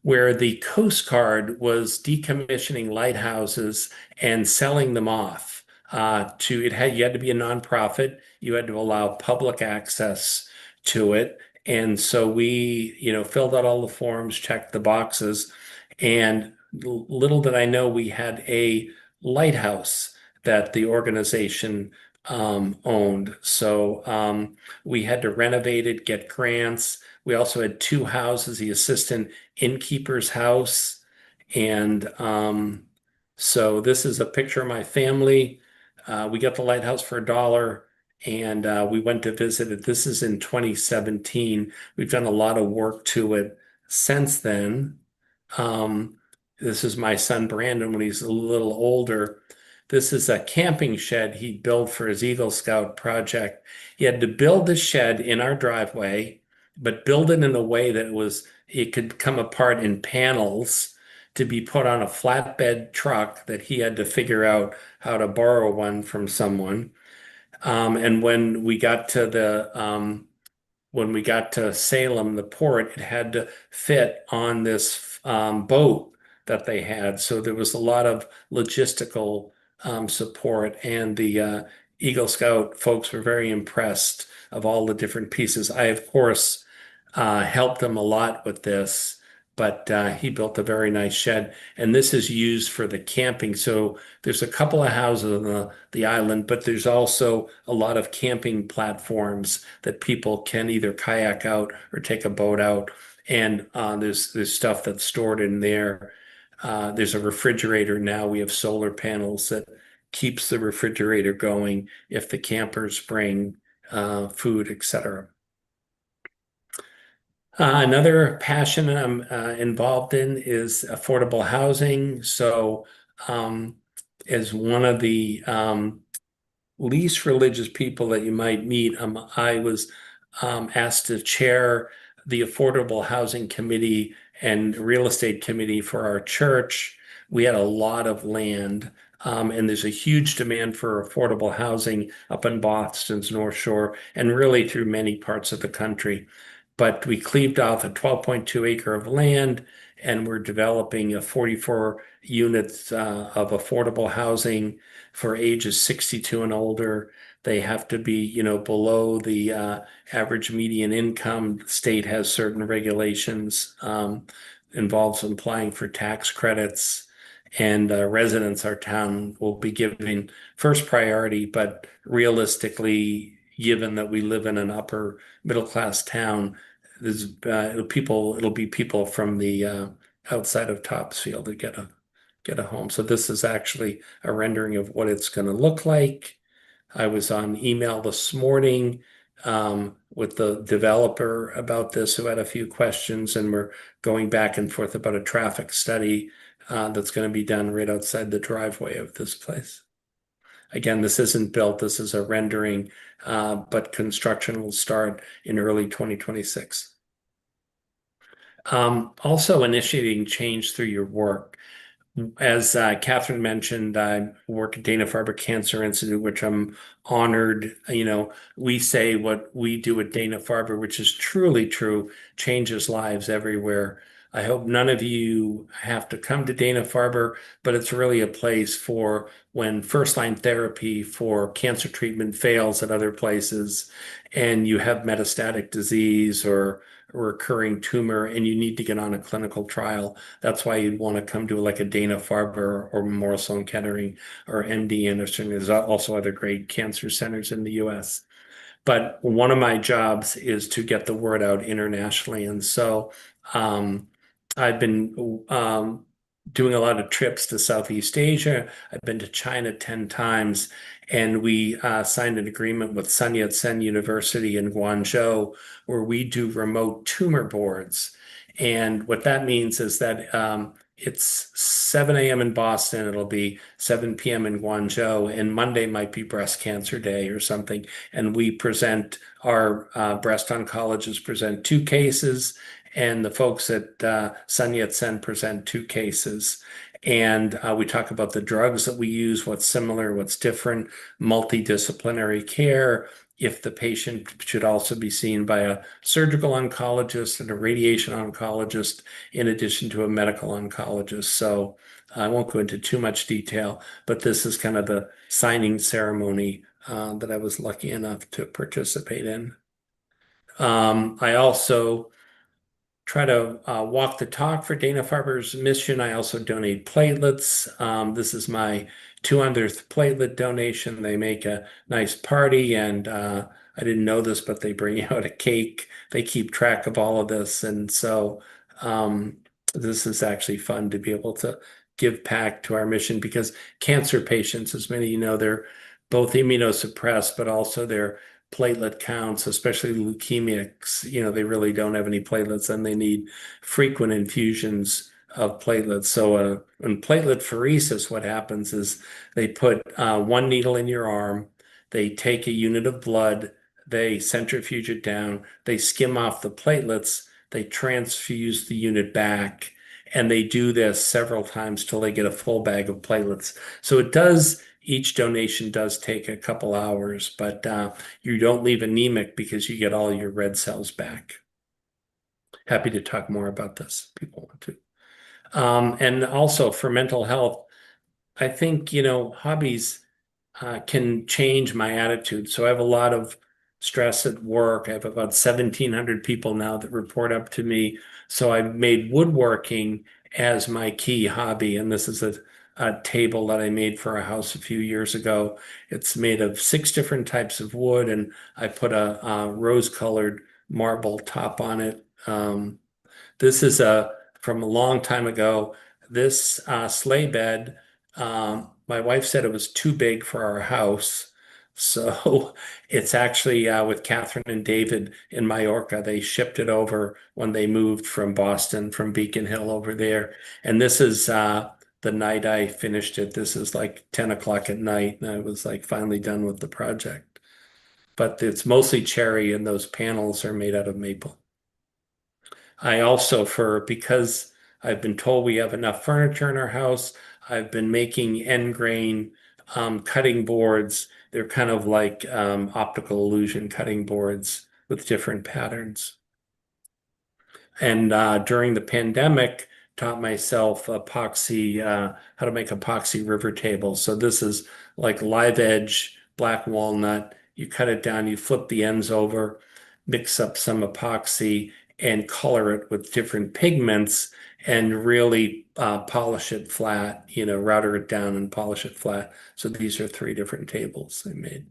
where the Coast Guard was decommissioning lighthouses and selling them off. You had to be a nonprofit. You had to allow public access to it. And so we, filled out all the forms, checked the boxes, and little did I know we had a lighthouse that the organization owned. So we had to renovate it, get grants. We also had two houses, the assistant innkeeper's house. And so this is a picture of my family. We got the lighthouse for $1, and we went to visit it. This is in 2017. We've done a lot of work to it since then. This is my son Brandon when he's a little older. This is a camping shed he built for his Eagle Scout project. He had to build the shed in our driveway, but build it in a way that it could come apart in panels to be put on a flatbed truck that he had to figure out how to borrow one from someone. And when we got to Salem, the port, it had to fit on this boat that they had. So there was a lot of logistical support, and the Eagle Scout folks were very impressed of all the different pieces. I, of course, helped him a lot with this, but he built a very nice shed, and this is used for the camping. So there's a couple of houses on the island, but there's also a lot of camping platforms that people can either kayak out or take a boat out. And there's stuff that's stored in there. There's a refrigerator now. We have solar panels that keeps the refrigerator going if the campers bring food, etc. Another passion I'm involved in is affordable housing. So, as one of the least religious people that you might meet, I was asked to chair the Affordable Housing Committee and Real Estate Committee for our church. We had a lot of land, and there's a huge demand for affordable housing up in Boston's North Shore and really through many parts of the country. But we cleaved off a 12.2 acre of land, and we're developing a 44 units of affordable housing for ages 62 and older. They have to be, below the average median income. The state has certain regulations, involves applying for tax credits, and residents, our town will be giving first priority, but realistically, given that we live in an upper middle class town, it'll be people from the outside of Topsfield that get a home. So this is actually a rendering of what it's going to look like. I was on email this morning with the developer about this, who had a few questions, and we're going back and forth about a traffic study that's going to be done right outside the driveway of this place. Again, this isn't built, this is a rendering, but construction will start in early 2026. Also initiating change through your work. As Catherine mentioned, I work at Dana-Farber Cancer Institute, which I'm honored. We say what we do at Dana-Farber, which is truly true, changes lives everywhere. I hope none of you have to come to Dana-Farber, but it's really a place for when first-line therapy for cancer treatment fails at other places, and you have metastatic disease or a recurring tumor, and you need to get on a clinical trial. That's why you'd want to come to like a Dana-Farber or Memorial Sloan Kettering or MD Anderson. There's also other great cancer centers in the US. But one of my jobs is to get the word out internationally. And so I've been doing a lot of trips to Southeast Asia. I've been to China 10 times, and we signed an agreement with Sun Yat-sen University in Guangzhou, where we do remote tumor boards. And what that means is that it's 7 a.m. in Boston, it'll be 7 p.m. in Guangzhou, and Monday might be breast cancer day or something. And we present, our breast oncologists present 2 cases, and the folks at Sun Yat-sen present 2 cases. And we talk about the drugs that we use, what's similar, what's different, multidisciplinary care, if the patient should also be seen by a surgical oncologist and a radiation oncologist, in addition to a medical oncologist. So I won't go into too much detail, but this is kind of the signing ceremony that I was lucky enough to participate in. I also try to walk the talk for Dana-Farber's mission. I also donate platelets. This is my 200th platelet donation. They make a nice party, and I didn't know this, but they bring out a cake. They keep track of all of this. And so this is actually fun to be able to give back to our mission, because cancer patients, as many of you know, they're both immunosuppressed, but also their platelet counts, especially leukemics, they really don't have any platelets, and they need frequent infusions of platelets. So in platelet pheresis, what happens is they put 1 needle in your arm, they take a unit of blood, they centrifuge it down, they skim off the platelets, they transfuse the unit back, and they do this several times till they get a full bag of platelets. So each donation does take a couple hours, but you don't leave anemic because you get all your red cells back. Happy to talk more about this if people want to. And also for mental health, I think, hobbies can change my attitude. So I have a lot of stress at work. I have about 1,700 people now that report up to me. So I've made woodworking as my key hobby. And this is a table that I made for a house a few years ago. It's made of 6 different types of wood, and I put a rose-colored marble top on it. This is from a long time ago. This sleigh bed, my wife said it was too big for our house. So it's actually with Catherine and David in Mallorca. They shipped it over when they moved from Boston, from Beacon Hill over there. And this is the night I finished it. This is like 10 o'clock at night, and I was like finally done with the project. But it's mostly cherry, and those panels are made out of maple. I also, because I've been told we have enough furniture in our house, I've been making end grain cutting boards. They're kind of like optical illusion cutting boards with different patterns. And during the pandemic, taught myself how to make epoxy river tables. So this is like live edge black walnut. You cut it down, you flip the ends over, mix up some epoxy, and color it with different pigments, and really polish it flat, router it down and polish it flat. So these are 3 different tables I made.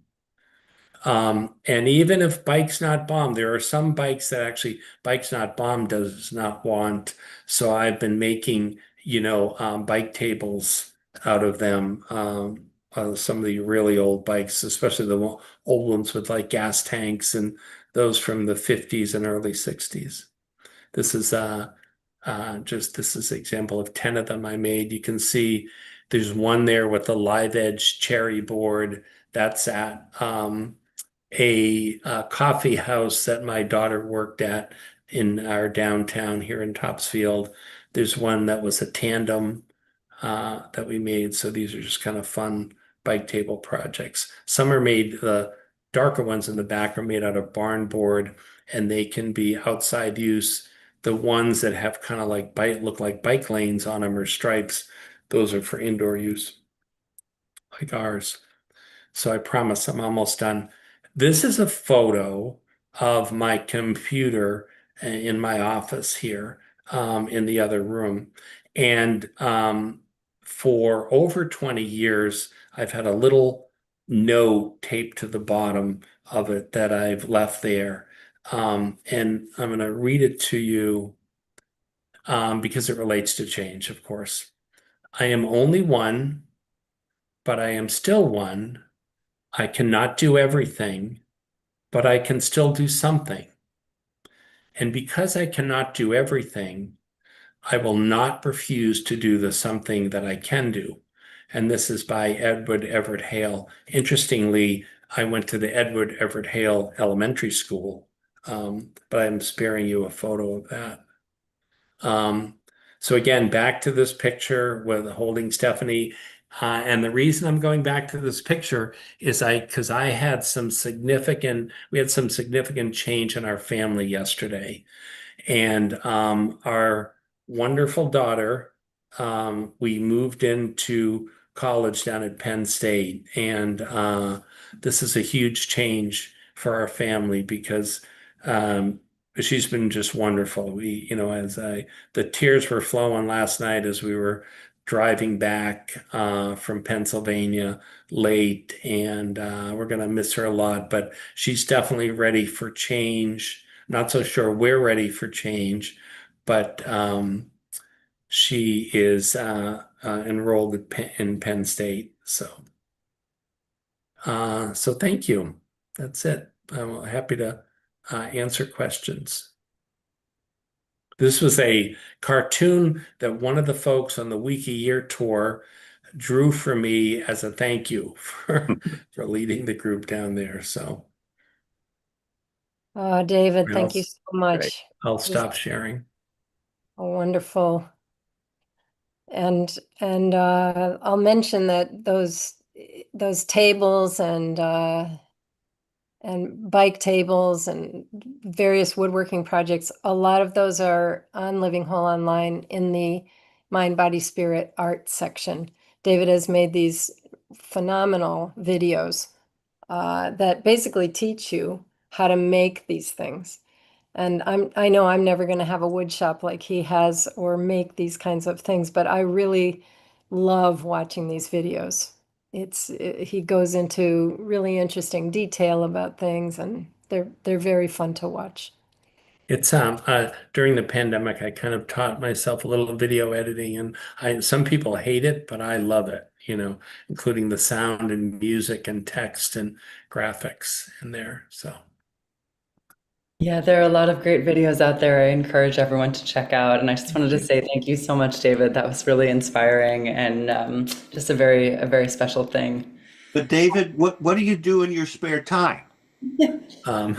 And even if Bike's Not Bomb, there are some bikes that actually Bike's Not Bomb does not want. So I've been making, bike tables out of them. Some of the really old bikes, especially the old ones with like gas tanks, and those from the 50s and early 60s. This is this is an example of 10 of them I made. You can see there's one there with the live edge cherry board. That's at a coffee house that my daughter worked at in our downtown here in Topsfield. There's one that was a tandem that we made. So these are just kind of fun bike table projects. Some are made, the darker ones in the back are made out of barn board, and they can be outside use. The ones that have kind of like look like bike lanes on them or stripes, those are for indoor use, like ours. So I promise I'm almost done. This is a photo of my computer in my office here in the other room. And for over 20 years, I've had a little note taped to the bottom of it that I've left there. And I'm going to read it to you because it relates to change, of course. I am only one, but I am still one. I cannot do everything, but I can still do something. And because I cannot do everything, I will not refuse to do the something that I can do. And this is by Edward Everett Hale. Interestingly, I went to the Edward Everett Hale Elementary School, but I'm sparing you a photo of that. So again, back to this picture with holding Stephanie. And the reason I'm going back to this picture is because we had some significant change in our family yesterday. And our wonderful daughter, we moved into college down at Penn State. And this is a huge change for our family because she's been just wonderful. The tears were flowing last night as we were driving back from Pennsylvania late, and we're going to miss her a lot, but she's definitely ready for change. Not so sure we're ready for change, but she is enrolled in Penn State. So thank you. That's it. I'm happy to answer questions. This was a cartoon that one of the folks on the Week a Year tour drew for me as a thank you for leading the group down there. So, David, thank you I'll- so much. I'll stop sharing. A wonderful And I'll mention that those tables and bike tables and various woodworking projects, a lot of those are on Living Whole Online in the Mind, Body, Spirit art section. David has made these phenomenal videos that basically teach you how to make these things. And I know I'm never going to have a wood shop like he has or make these kinds of things, but I really love watching these videos. He goes into really interesting detail about things, and they're very fun to watch. It's during the pandemic, I kind of taught myself a little video editing, and some people hate it, but I love it, including the sound and music and text and graphics in there. So Yeah, there are a lot of great videos out there. I encourage everyone to check out. And I just wanted to say thank you so much, David. That was really inspiring and just a very special thing. But David, what do you do in your spare time? um,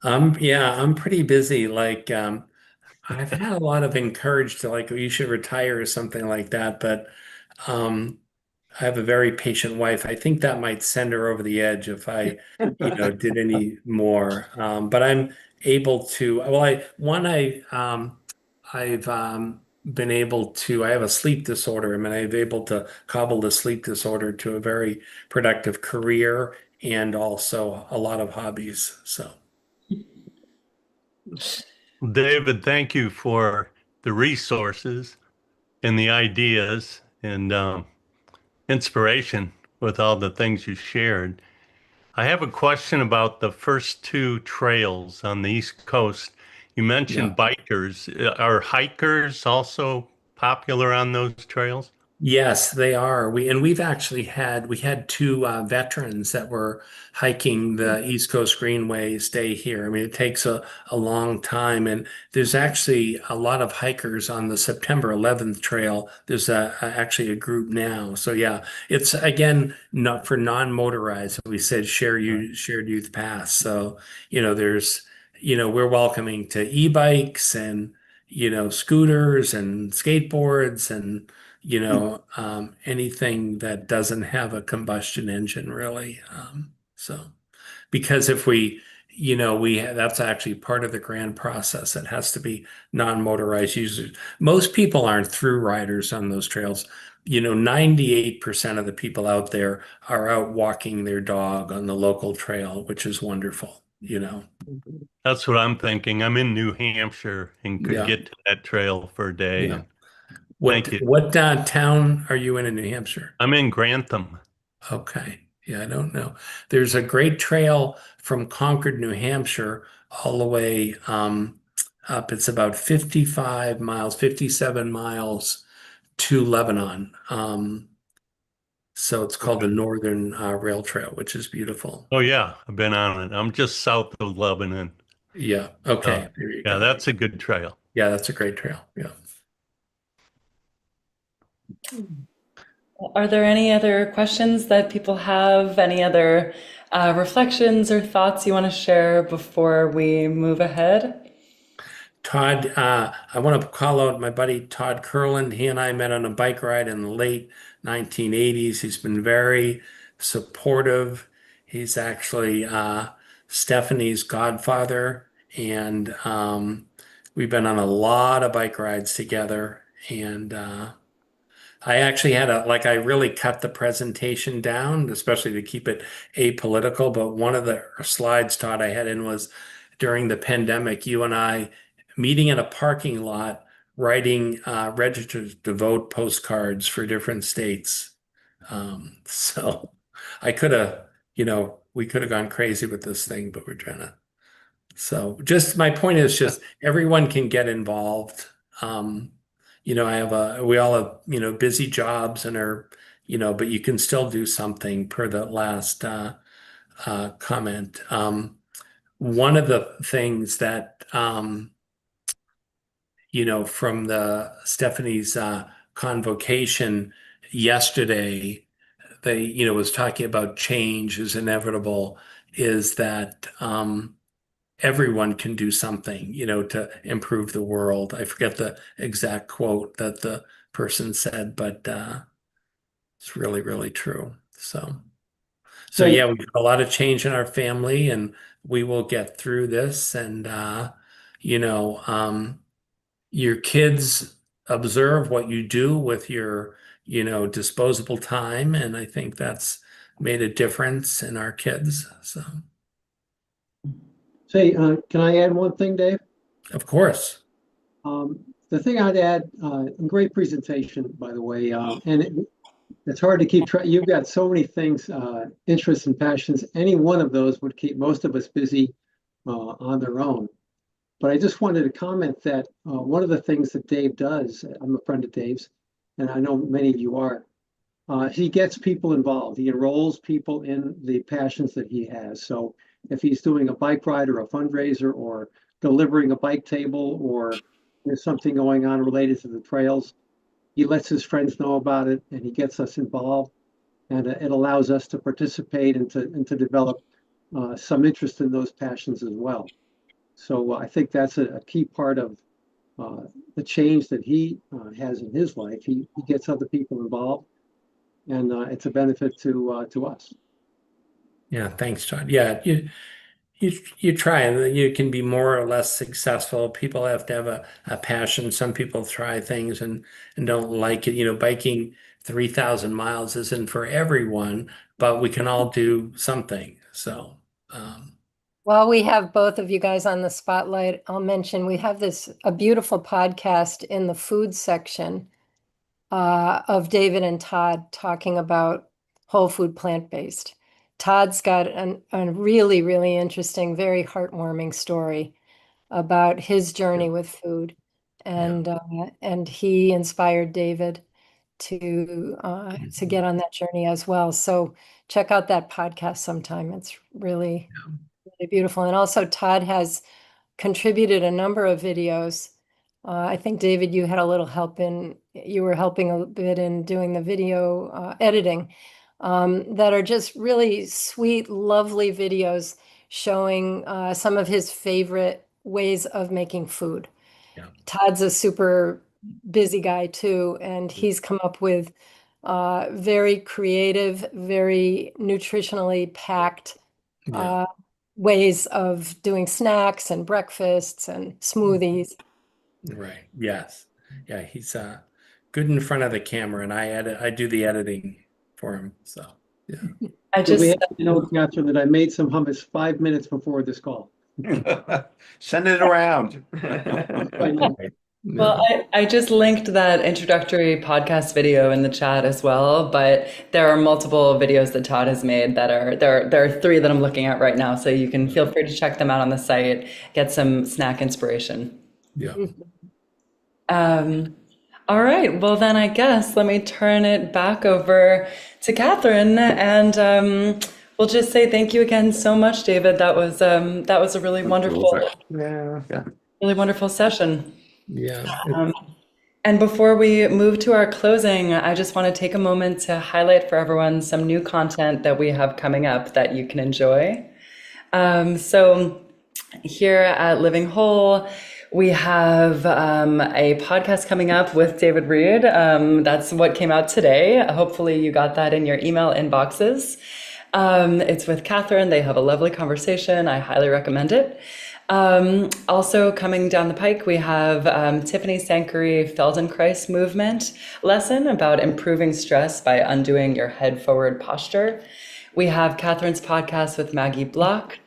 I'm pretty busy. Like I've had a lot of encourage to like you should retire or something like that, but um I have a very patient wife. I think that might send her over the edge if I, did any more. But I'm able to, well, I've been able to, I have a sleep disorder. I mean, I've able to cobble the sleep disorder to a very productive career and also a lot of hobbies. So. David, thank you for the resources and the ideas and inspiration with all the things you shared. I have a question about the first two trails on the East Coast. You mentioned bikers. Are hikers also popular on those trails? Yes, they are. We've actually had two veterans that were hiking the East Coast Greenway stay here. I mean, it takes a long time, and there's actually a lot of hikers on the September 11th trail. There's actually a group now. So yeah, it's again not for non-motorized. We said shared youth pass. So there's we're welcoming to e-bikes and scooters and skateboards and anything that doesn't have a combustion engine really. So because if that's actually part of the grant process. It has to be non-motorized users. Most people aren't through riders on those trails. 98% of the people out there are out walking their dog on the local trail, which is wonderful. That's what I'm thinking. I'm in New Hampshire and could Yeah. get to that trail for a day. Yeah. And thank you. What town are you in New Hampshire? I'm in Grantham. Okay. Yeah, I don't know. There's a great trail from Concord, New Hampshire, all the way up. It's about 55 miles, 57 miles to Lebanon. So it's called the Northern Rail Trail, which is beautiful. Oh yeah, I've been on it. I'm just south of Lebanon. Yeah. Okay. There you Yeah, go. that's a good trail. Yeah, that's a great trail. Yeah. Are there any other questions that people have? Any other reflections or thoughts you want to share before we move ahead? Todd, I want to call out my buddy Todd Curland. He and I met on a bike ride in the late 1980s. He's been very supportive. He's actually Stephanie's godfather, and we've been on a lot of bike rides together. And I actually I really cut the presentation down, especially to keep it apolitical. But one of the slides, Todd, I had in was during the pandemic, you and I meeting in a parking lot, writing registered to vote postcards for different states. So I could have, we could have gone crazy with this thing, but we're trying to. So just my point is just everyone can get involved. Um, we all have, busy jobs and but you can still do something per the last comment. One of the things that, from the Stephanie's convocation yesterday, they, was talking about change is inevitable, is that everyone can do something, to improve the world. I forget the exact quote that the person said, but it's really, really true. So Hey, yeah, we've got a lot of change in our family, and we will get through this. And you know, your kids observe what you do with your, disposable time, and I think that's made a difference in our kids. So, say, can I add one thing, Dave? of course, The thing I'd add, great presentation, by the way, it's hard to keep track. You've got so many things, interests and passions. Any one of those would keep most of us busy on their own. But I just wanted to comment that one of the things that Dave does, I'm a friend of Dave's, and I know many of you are, he gets people involved. He enrolls people in the passions that he has. So if he's doing a bike ride or a fundraiser or delivering a bike table or there's something going on related to the trails, he lets his friends know about it and he gets us involved. And it allows us to participate and to develop some interest in those passions as well. So I think that's a key part of the change that he has in his life. He gets other people involved, and it's a benefit to us. yeah. Thanks, John. Yeah, you try, and you can be more or less successful. People have to have a passion. Some people try things and don't like it. Biking 3,000 miles isn't for everyone, but we can all do something. So, While we have both of you guys on the spotlight, I'll mention we have a beautiful podcast in the food section of David and Todd talking about whole food plant-based. Todd's got a really, really interesting, very heartwarming story about his journey with food, and he inspired David to get on that journey as well. So check out that podcast sometime. It's really, really beautiful. And also Todd has contributed a number of videos. I think David, you were helping a bit in doing the video editing that are just really sweet, lovely videos showing some of his favorite ways of making food. Yeah. Todd's a super busy guy too, and he's come up with very creative, very nutritionally packed ways of doing snacks and breakfasts and smoothies. Right. Yes. Yeah. He's good in front of the camera, and I do the editing for him. So yeah. I So we just, have to know, Catherine, that I made some hummus 5 minutes before this call. Send it around. well, I just linked that introductory podcast video in the chat as well, but there are multiple videos that Todd has made there are 3 that I'm looking at right now, so you can feel free to check them out on the site, get some snack inspiration. Yeah. All right, well then I guess let me turn it back over to Catherine, and we'll just say thank you again so much, David. That was a really wonderful, really wonderful session. Yeah. And before we move to our closing, I just want to take a moment to highlight for everyone some new content that we have coming up that you can enjoy. So here at Living Whole, we have a podcast coming up with David Reed. That's what came out today. Hopefully you got that in your email inboxes. It's with Catherine. They have a lovely conversation. I highly recommend it. Also coming down the pike, we have Tiffany Sankari Feldenkrais movement lesson about improving stress by undoing your head forward posture. We have Catherine's podcast with Maggie Block.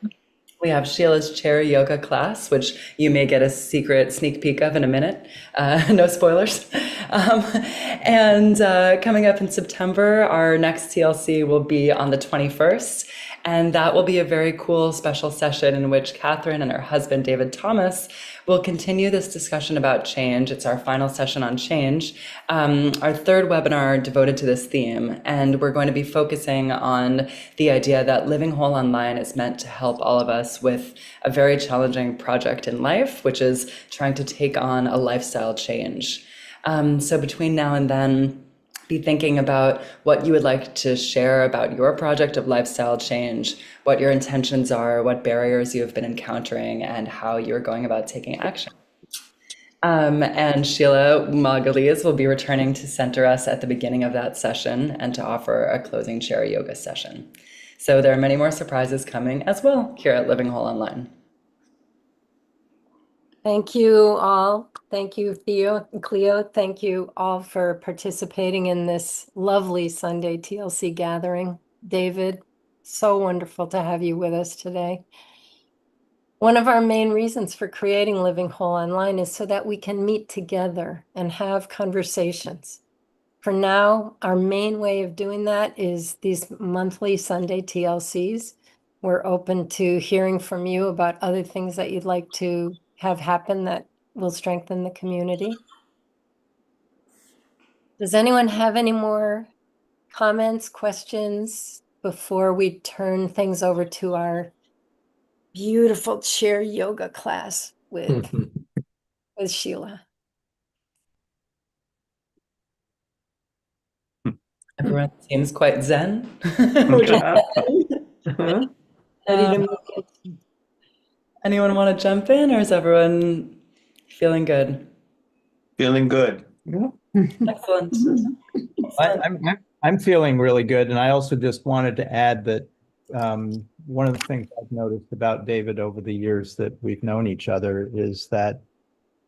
We have Sheila's chair yoga class, which you may get a secret sneak peek of in a minute. No spoilers. And coming up in September, our next TLC will be on the 21st. And that will be a very cool special session in which Catherine and her husband, David Thomas, will continue this discussion about change. It's our final session on change, our 3rd webinar devoted to this theme. And we're going to be focusing on the idea that Living Whole Online is meant to help all of us with a very challenging project in life, which is trying to take on a lifestyle change. So between now and then, be thinking about what you would like to share about your project of lifestyle change, what your intentions are, what barriers you have been encountering, and how you're going about taking action. And Sheila Magalhaes will be returning to center us at the beginning of that session and to offer a closing chair yoga session. So there are many more surprises coming as well here at Living Whole Online. Thank you all. Thank you, Theo and Cleo. Thank you all for participating in this lovely Sunday TLC gathering. David, so wonderful to have you with us today. One of our main reasons for creating Living Whole Online is so that we can meet together and have conversations. For now, our main way of doing that is these monthly Sunday TLCs. We're open to hearing from you about other things that you'd like to have happen that will strengthen the community. Does anyone have any more comments, questions before we turn things over to our beautiful chair yoga class with Sheila? Everyone seems quite zen. Would you Ready to move it? anyone want to jump in, or is everyone feeling good? Feeling good. Excellent. I'm feeling really good, and I also just wanted to add that one of the things I've noticed about David over the years that we've known each other is that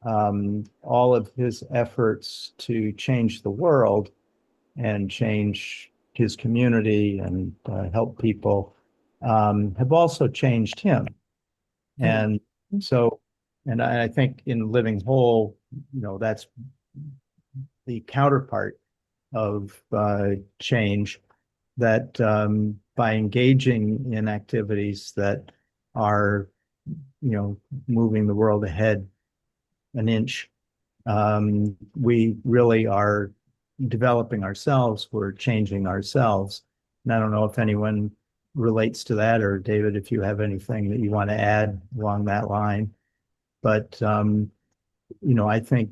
all of his efforts to change the world and change his community and help people have also changed him. And so, and I think in Living Whole, that's the counterpart of change, that by engaging in activities that are, moving the world ahead an inch, we really are developing ourselves, we're changing ourselves. And I don't know if anyone relates to that, or David, if you have anything that you want to add along that line. But I think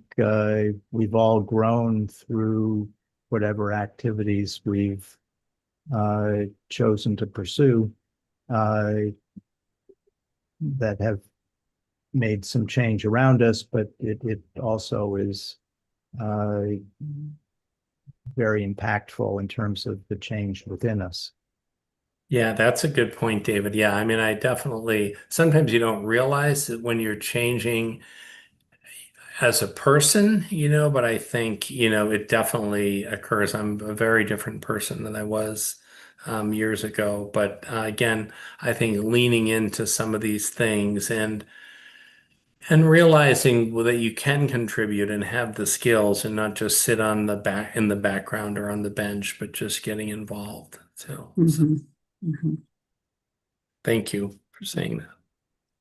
we've all grown through whatever activities we've chosen to pursue that have made some change around us, but it also is very impactful in terms of the change within us. Yeah, that's a good point, David. Yeah, I mean, I definitely, sometimes you don't realize that when you're changing as a person, but I think, it definitely occurs. I'm a very different person than I was years ago. But again, I think leaning into some of these things and realizing that you can contribute and have the skills and not just sit on the back in the background or on the bench, but just getting involved. So thank you for saying that.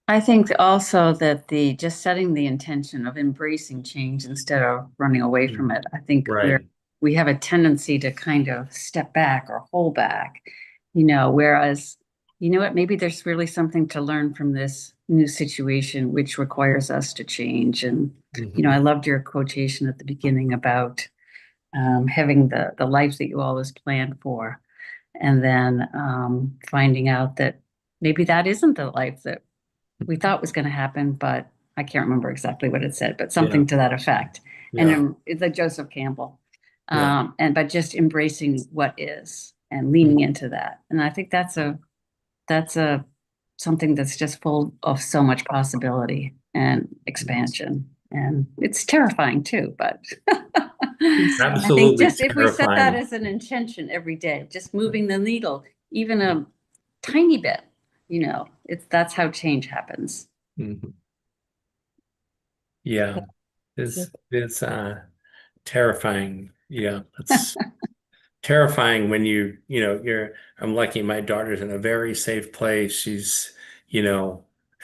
I think also that just setting the intention of embracing change instead of running away from it. I think Right. we have a tendency to kind of step back or hold back, whereas, what, maybe there's really something to learn from this new situation, which requires us to change. And, I loved your quotation at the beginning about having the life that you always planned for, and then finding out that maybe that isn't the life that we thought was going to happen, but I can't remember exactly what it said, but something to that effect. Yeah. And it's like Joseph Campbell. Yeah. But just embracing what is and leaning into that. And I think that's something that's just full of so much possibility and expansion. And it's terrifying too, but I think Absolutely just if we set that terrifying. as an intention every day, just moving the needle, even a tiny bit, that's how change happens. Yeah, it's terrifying. Yeah, it's terrifying when I'm lucky my daughter's in a very safe place. She's,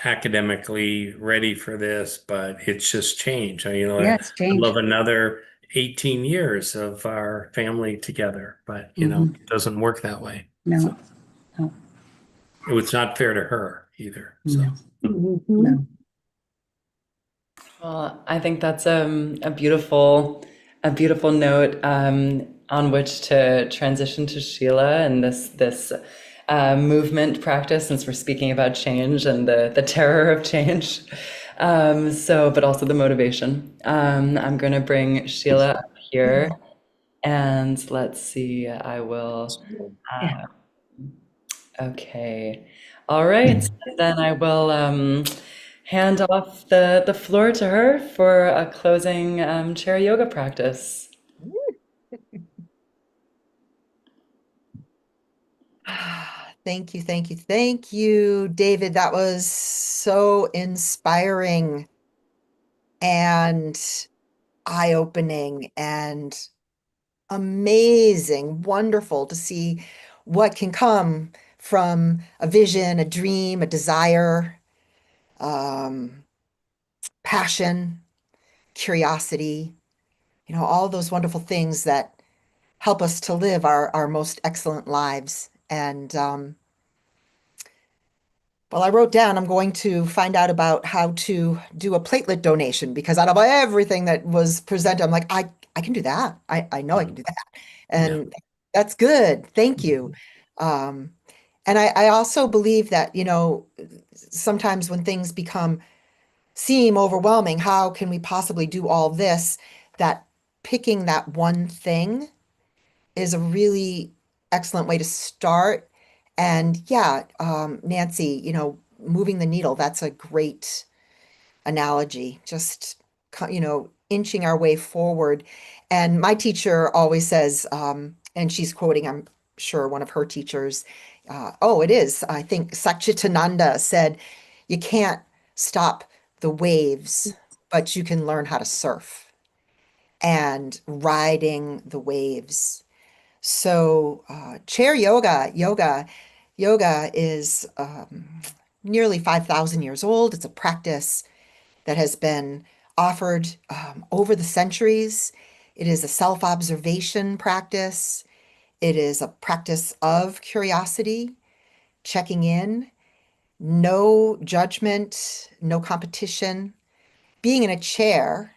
academically ready for this, but it's just change. Yeah, it's I'd change. love another 18 years of our family together, but it doesn't work that way. No. It's not fair to her either. So. No. Well, I think that's a beautiful note. on which to transition to Sheila and this movement practice, since we're speaking about change and the terror of change. But also the motivation. I'm going to bring Sheila up here, and let's see. I will. Yeah. Okay. All right. Then I will hand off the floor to her for a closing chair yoga practice. Thank you, thank you, thank you, David. That was so inspiring and eye-opening and amazing, wonderful to see what can come from a vision, a dream, a desire, um, passion, curiosity, all those wonderful things that help us to live our most excellent lives. And well, I wrote down I'm going to find out about how to do a platelet donation because out of everything that was presented, I'm like, I can do that. I know I can do that. And that's good. Thank you. Um, and I also believe that, sometimes when things seem overwhelming, how can we possibly do all this? That picking that one thing is a really excellent way to start. And yeah, Nancy, moving the needle, that's a great analogy. Just, inching our way forward. And my teacher always says, and she's quoting, I'm sure, one of her teachers. Oh, it is. I think Satchitananda said, you can't stop the waves, but you can learn how to surf and riding the waves. So, chair yoga is nearly 5,000 years old. It's a practice that has been offered over the centuries. It is a self-observation practice. It is a practice of curiosity, checking in, no judgment, no competition. Being in a chair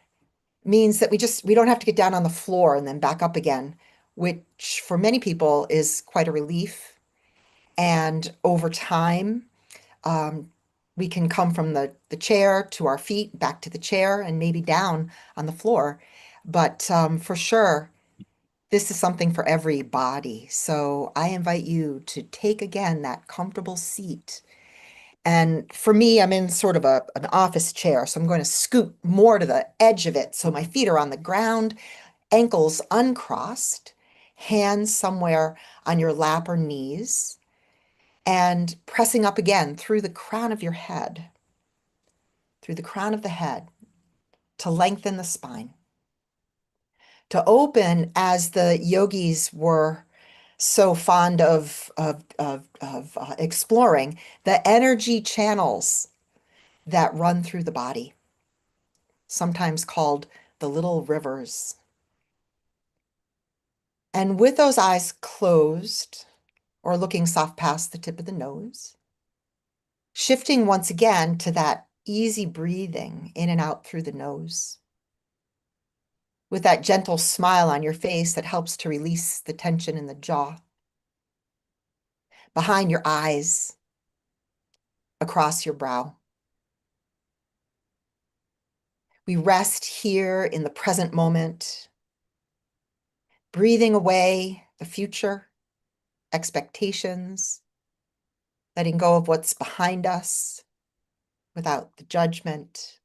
means that we don't have to get down on the floor and then back up again, which for many people is quite a relief. And over time, um, we can come from the chair to our feet, back to the chair, and maybe down on the floor. But for sure, this is something for every body. So I invite you to take again that comfortable seat. And for me, I'm in sort of an office chair, so I'm going to scoot more to the edge of it. So my feet are on the ground, ankles uncrossed, hands somewhere on your lap or knees, and pressing up again through the crown of your head, through the crown of the head, to lengthen the spine, to open as the yogis were so fond of exploring the energy channels that run through the body, sometimes called the little rivers. And with those eyes closed or looking soft past the tip of the nose, shifting once again to that easy breathing in and out through the nose, with that gentle smile on your face that helps to release the tension in the jaw, behind your eyes, across your brow. We rest here in the present moment, breathing away the future, expectations, letting go of what's behind us without the judgment,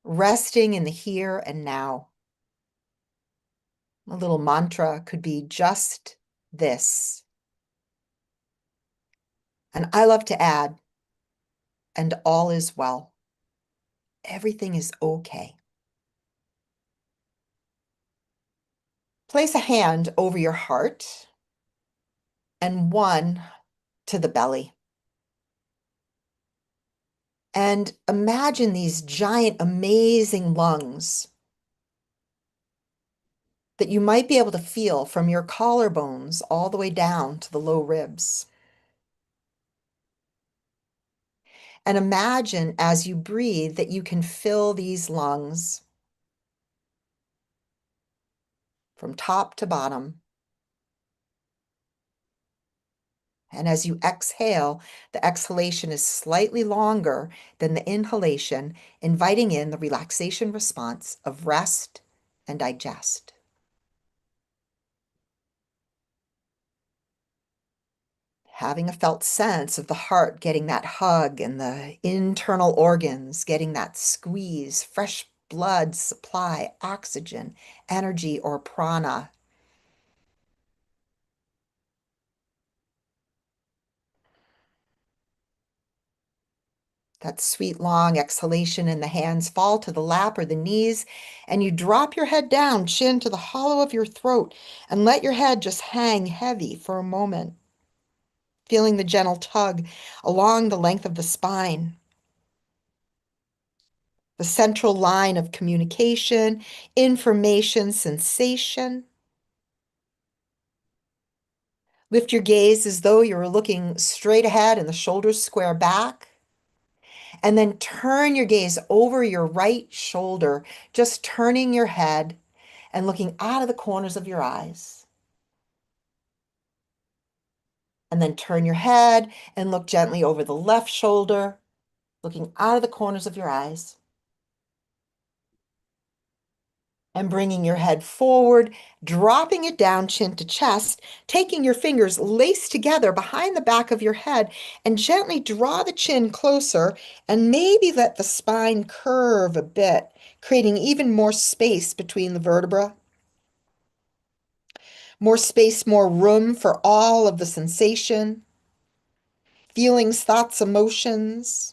resting in the here and now. A little mantra could be just this. And I love to add, and all is well. Everything is okay. Place a hand over your heart and one to the belly. And imagine these giant, amazing lungs that you might be able to feel from your collarbones all the way down to the low ribs. And imagine as you breathe that you can fill these lungs from top to bottom. And as you exhale, the exhalation is slightly longer than the inhalation, inviting in the relaxation response of rest and digest. Having a felt sense of the heart getting that hug and the internal organs getting that squeeze, fresh blood supply, oxygen, energy, or prana. That sweet long exhalation, and the hands fall to the lap or the knees, and you drop your head down, chin to the hollow of your throat, and let your head just hang heavy for a moment, feeling the gentle tug along the length of the spine, the central line of communication, information, sensation. Lift your gaze as though you were looking straight ahead and the shoulders square back. And then turn your gaze over your right shoulder, just turning your head and looking out of the corners of your eyes. And then turn your head and look gently over the left shoulder, looking out of the corners of your eyes. And bringing your head forward, dropping it down chin to chest, taking your fingers laced together behind the back of your head, and gently draw the chin closer and maybe let the spine curve a bit, creating even more space between the vertebrae. More space, more room for all of the sensation, feelings, thoughts, emotions.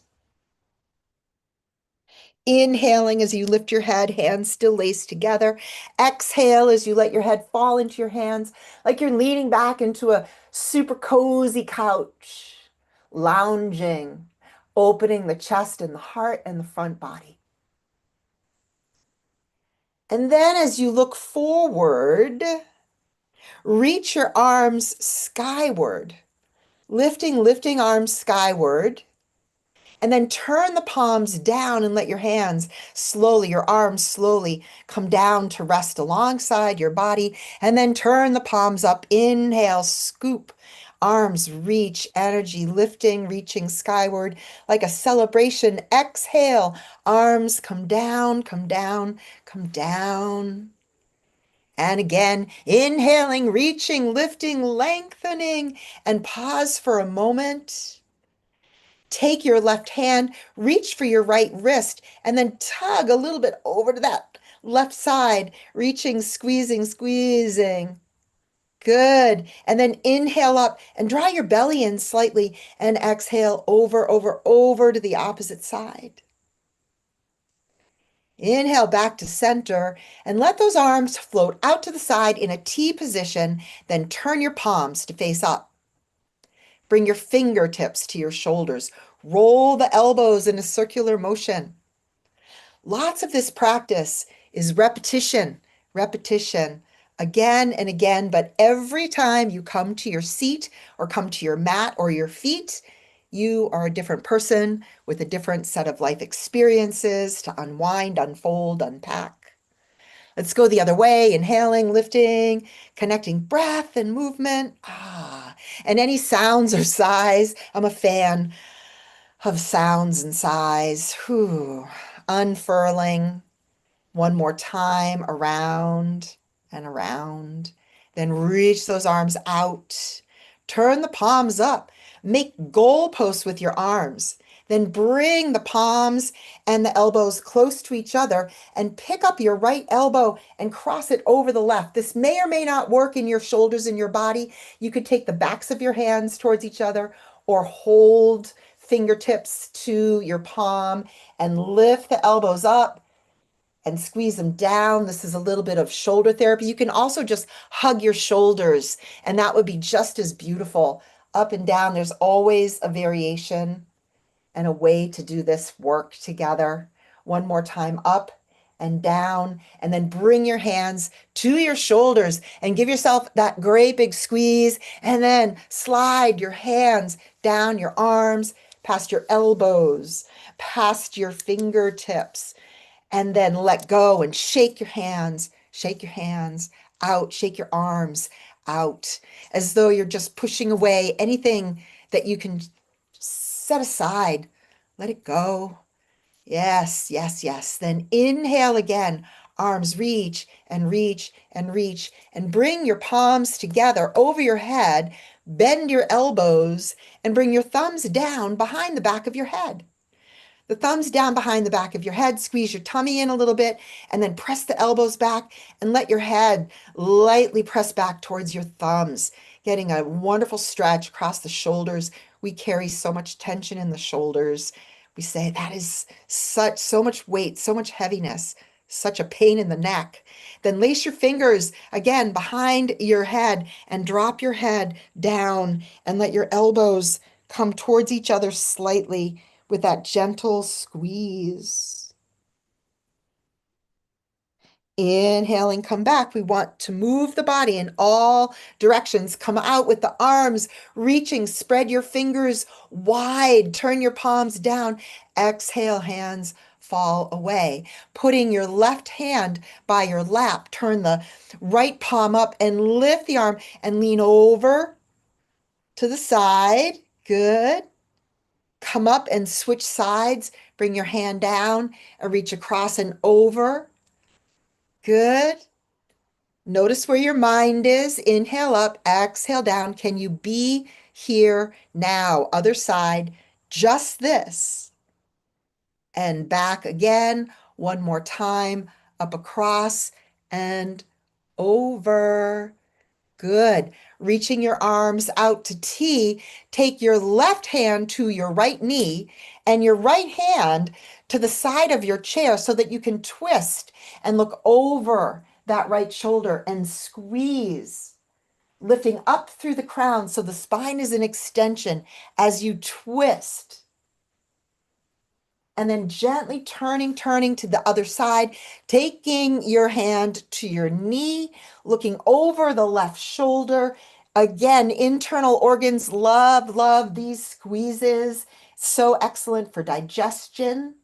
Inhaling as you lift your head, hands still laced together. Exhale as you let your head fall into your hands, like you're leaning back into a super cozy couch, lounging, opening the chest and the heart and the front body. And then as you look forward, reach your arms skyward, lifting arms skyward. And then turn the palms down and let your hands slowly, your arms slowly come down to rest alongside your body. And then turn the palms up. Inhale, scoop. Arms reach, energy lifting, reaching skyward like a celebration. Exhale, arms come down, come down, come down. And again, inhaling, reaching, lifting, lengthening, and pause for a moment. Take your left hand, reach for your right wrist, and then tug a little bit over to that left side, reaching, squeezing, squeezing. Good. And then inhale up and draw your belly in slightly and exhale over to the opposite side. Inhale back to center and let those arms float out to the side in a T position. Then turn your palms to face up. Bring your fingertips to your shoulders. Roll the elbows in a circular motion. Lots of this practice is repetition, repetition, again and again. But every time you come to your seat or come to your mat or your feet, you are a different person with a different set of life experiences to unwind, unfold, unpack. Let's go the other way, inhaling, lifting, connecting breath and movement. And any sounds or sighs. I'm a fan of sounds and sighs. Unfurling. One more time, around and around. Then reach those arms out. Turn the palms up. Make goalposts with your arms. Then bring the palms and the elbows close to each other and pick up your right elbow and cross it over the left. This may or may not work in your shoulders and your body. You could take the backs of your hands towards each other or hold fingertips to your palm and lift the elbows up and squeeze them down. This is a little bit of shoulder therapy. You can also just hug your shoulders, and that would be just as beautiful. Up and down, there's always a variation and a way to do this work together. One more time, up and down, and then bring your hands to your shoulders and give yourself that great big squeeze, and then slide your hands down your arms, past your elbows, past your fingertips, and then let go and shake your hands out. Shake your arms out as though you're just pushing away anything that you can set aside. Let it go. Yes, yes, yes. Then inhale again. Arms reach and reach and reach, and bring your palms together over your head. Bend your elbows and bring your thumbs down behind the back of your head. The thumbs down behind the back of your head, squeeze your tummy in a little bit, and then press the elbows back and let your head lightly press back towards your thumbs, getting a wonderful stretch across the shoulders. We carry so much tension in the shoulders. We say that is so much weight, so much heaviness, such a pain in the neck. Then lace your fingers again behind your head and drop your head down and let your elbows come towards each other slightly with that gentle squeeze. Inhaling, come back. We want to move the body in all directions. Come out with the arms reaching. Spread your fingers wide. Turn your palms down. Exhale, hands fall away. Putting your left hand by your lap. Turn the right palm up and lift the arm and lean over to the side. Good. Come up and switch sides. Bring your hand down and reach across and over. Good. Notice where your mind is. Inhale up, exhale down. Can you be here now? Other side, just this. And back again. One more time. Up across and over. Good. Reaching your arms out to T, take your left hand to your right knee and your right hand to the side of your chair so that you can twist and look over that right shoulder and squeeze, lifting up through the crown so the spine is an extension as you twist. And then gently turning to the other side, taking your hand to your knee, looking over the left shoulder. Again, internal organs love these squeezes. So excellent for digestion,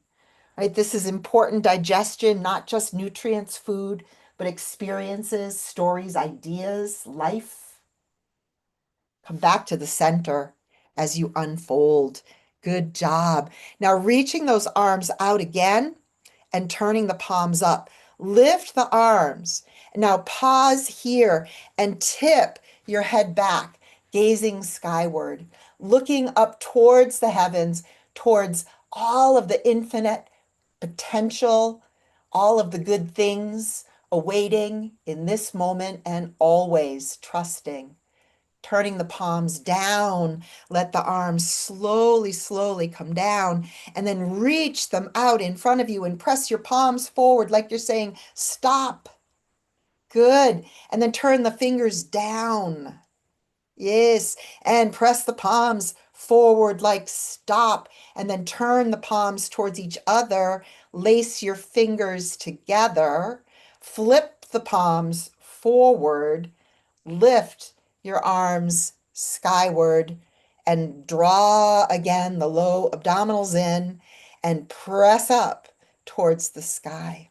right? This is important digestion, not just nutrients, food, but experiences, stories, ideas, life. Come back to the center as you unfold. Good job. Now reaching those arms out again and turning the palms up. Lift the arms. Now pause here and tip your head back, gazing skyward, looking up towards the heavens, towards all of the infinite potential, all of the good things awaiting in this moment and always trusting. Turning the palms down, let the arms slowly come down, and then reach them out in front of you and press your palms forward like you're saying, stop. Good. And then turn the fingers down. Yes. And press the palms forward like stop. And then turn the palms towards each other. Lace your fingers together. Flip the palms forward. Lift your arms skyward and draw again the low abdominals in and press up towards the sky.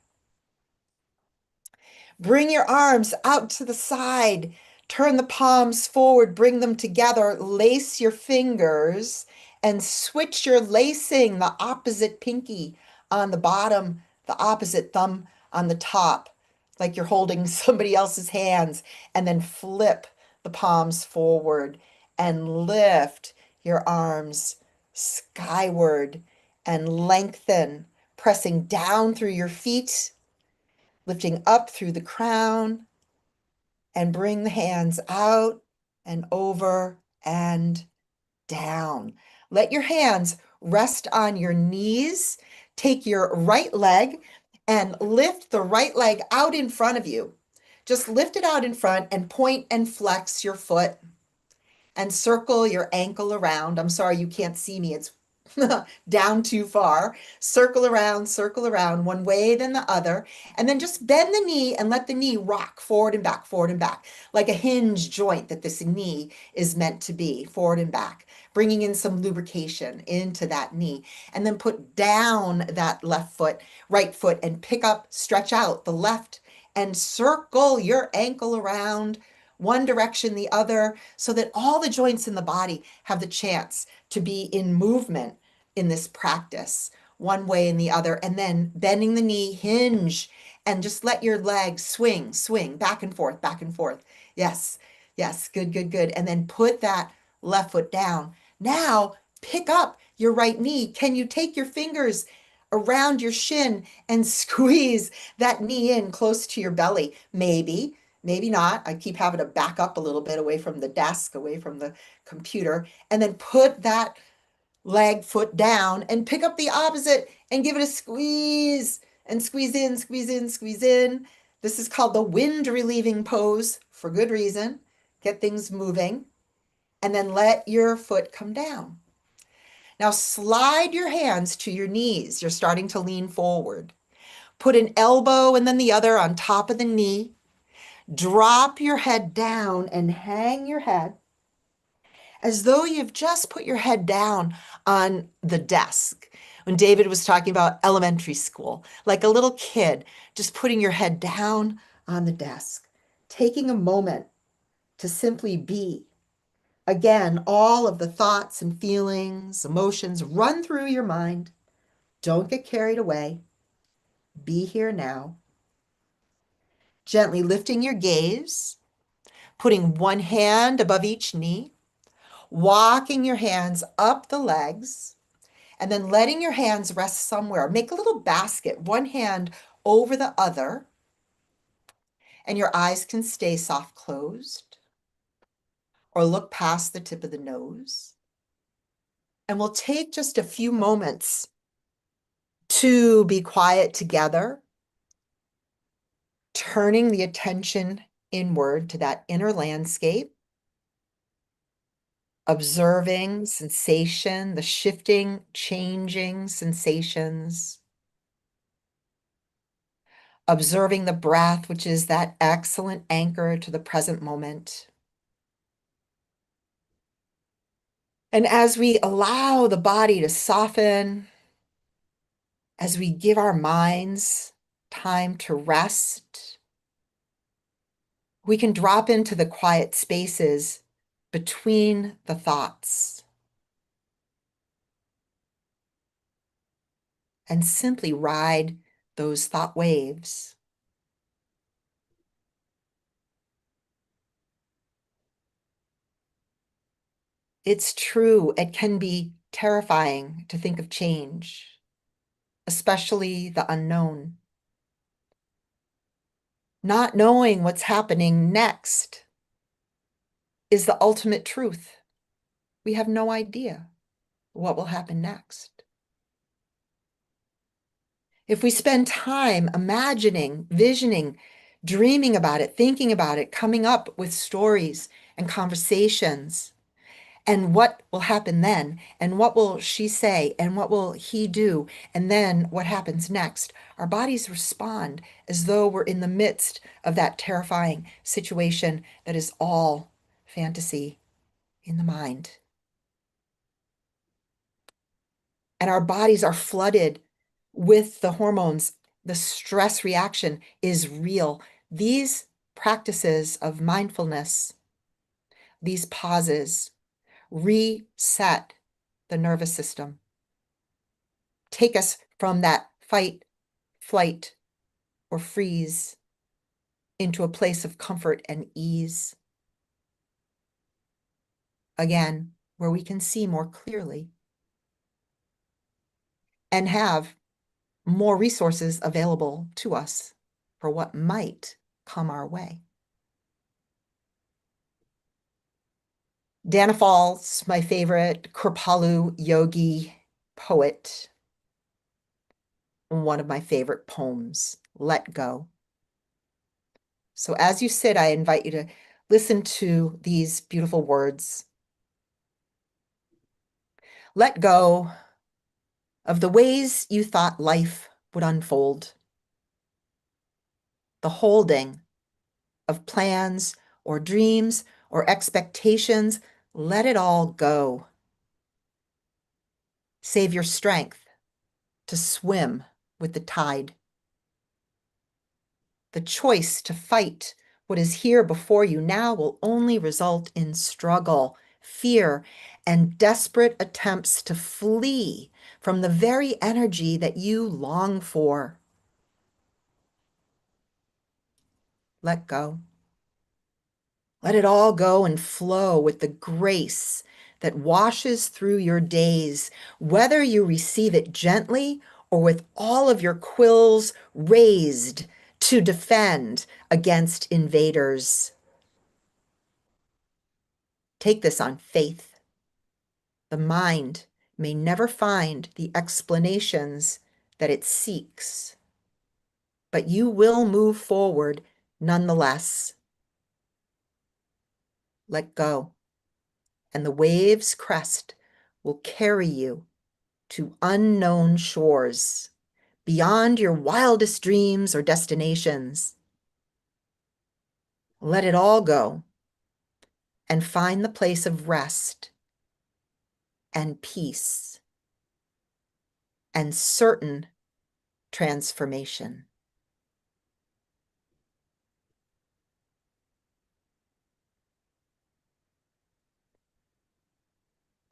Bring your arms out to the side. Turn the palms forward, bring them together, lace your fingers and switch your lacing, the opposite pinky on the bottom, the opposite thumb on the top, like you're holding somebody else's hands, and then flip the palms forward and lift your arms skyward and lengthen, pressing down through your feet, lifting up through the crown, and bring the hands out and over and down. Let your hands rest on your knees. Take your right leg and lift the right leg out in front of you. Just lift it out in front and point and flex your foot and circle your ankle around. I'm sorry you can't see me. It's down too far. Circle around, one way, then the other. And then just bend the knee and let the knee rock forward and back, like a hinge joint that this knee is meant to be, forward and back, bringing in some lubrication into that knee. And then put down that right foot, and pick up, stretch out the left and circle your ankle around one direction, the other, so that all the joints in the body have the chance to be in movement in this practice, one way and the other. And then bending the knee, hinge, and just let your legs swing, swing, back and forth, back and forth. Yes, yes, good, good, good. And then put that left foot down. Now pick up your right knee. Can you take your fingers around your shin and squeeze that knee in close to your belly? Maybe, maybe not. I keep having to back up a little bit away from the desk, away from the computer, and then put that leg foot down and pick up the opposite and give it a squeeze and squeeze in, squeeze in, squeeze in. This is called the wind relieving pose for good reason. Get things moving and then let your foot come down. Now slide your hands to your knees. You're starting to lean forward. Put an elbow and then the other on top of the knee. Drop your head down and hang your head as though you've just put your head down on the desk. When David was talking about elementary school, like a little kid, just putting your head down on the desk, taking a moment to simply be. Again, all of the thoughts and feelings, emotions run through your mind. Don't get carried away. Be here now. Gently lifting your gaze, putting one hand above each knee, walking your hands up the legs, and then letting your hands rest somewhere. Make a little basket, one hand over the other, and your eyes can stay soft closed or look past the tip of the nose. And we'll take just a few moments to be quiet together, turning the attention inward to that inner landscape, observing sensation, the shifting, changing sensations, observing the breath, which is that excellent anchor to the present moment. And as we allow the body to soften, as we give our minds time to rest, we can drop into the quiet spaces between the thoughts and simply ride those thought waves. It's true, it can be terrifying to think of change, especially the unknown. Not knowing what's happening next is the ultimate truth. We have no idea what will happen next. If we spend time imagining, visioning, dreaming about it, thinking about it, coming up with stories and conversations, and what will happen then, and what will she say, and what will he do, and then what happens next, our bodies respond as though we're in the midst of that terrifying situation that is all fantasy in the mind. And our bodies are flooded with the hormones. The stress reaction is real. These practices of mindfulness, these pauses, reset the nervous system. Take us from that fight, flight, or freeze into a place of comfort and ease. Again, where we can see more clearly and have more resources available to us for what might come our way. Danafal's my favorite Kripalu yogi poet. One of my favorite poems, Let Go. So as you sit, I invite you to listen to these beautiful words. Let go of the ways you thought life would unfold. The holding of plans or dreams or expectations, let it all go. Save your strength to swim with the tide. The choice to fight what is here before you now will only result in struggle, fear, and desperate attempts to flee from the very energy that you long for. Let go. Let it all go and flow with the grace that washes through your days, whether you receive it gently or with all of your quills raised to defend against invaders. Take this on faith. The mind may never find the explanations that it seeks, but you will move forward nonetheless. Let go, and the wave's crest will carry you to unknown shores, beyond your wildest dreams or destinations. Let it all go and find the place of rest and peace and certain transformation.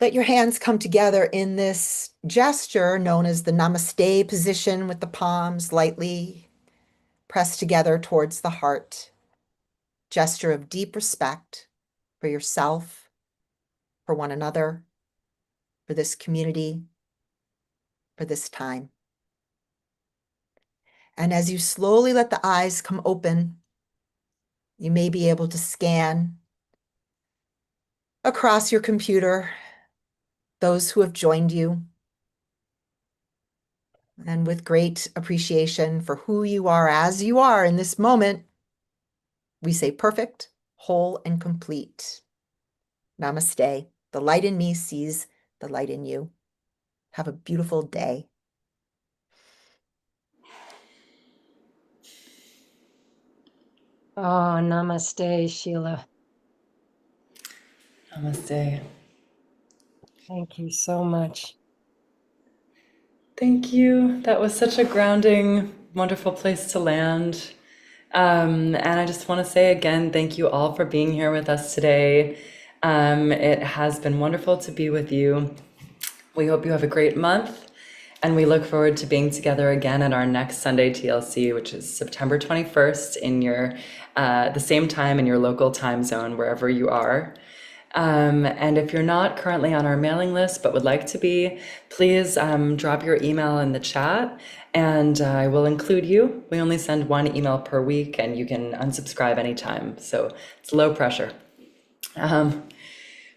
Let your hands come together in this gesture known as the Namaste position, with the palms lightly pressed together towards the heart. Gesture of deep respect for yourself, for one another, for this community, for this time. And as you slowly let the eyes come open, you may be able to scan across your computer those who have joined you. And with great appreciation for who you are as you are in this moment, we say perfect, whole, and complete. Namaste. The light in me sees the light in you. Have a beautiful day. Oh, namaste, Sheila. Namaste. Thank you so much. Thank you. That was such a grounding, wonderful place to land. And I just want to say again, thank you all for being here with us today. It has been wonderful to be with you. We hope you have a great month, and we look forward to being together again at our next Sunday TLC, which is September 21st in your the same time in your local time zone, wherever you are. And if you're not currently on our mailing list but would like to be, please drop your email in the chat and I will include you. We only send one email per week and you can unsubscribe anytime. So it's low pressure.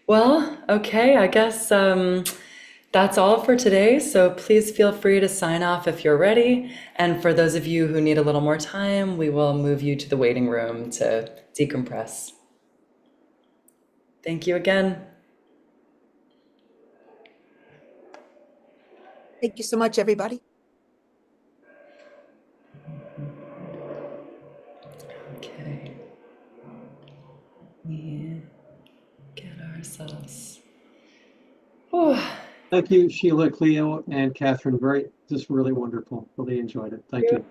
Well, okay, I guess that's all for today. So please feel free to sign off if you're ready. And for those of you who need a little more time, we will move you to the waiting room to decompress. Thank you again. Thank you so much, everybody. Okay. We get ourselves. Oh, Thank you, Sheila, Cleo, and Catherine. Just really wonderful. Really enjoyed it. Thank you.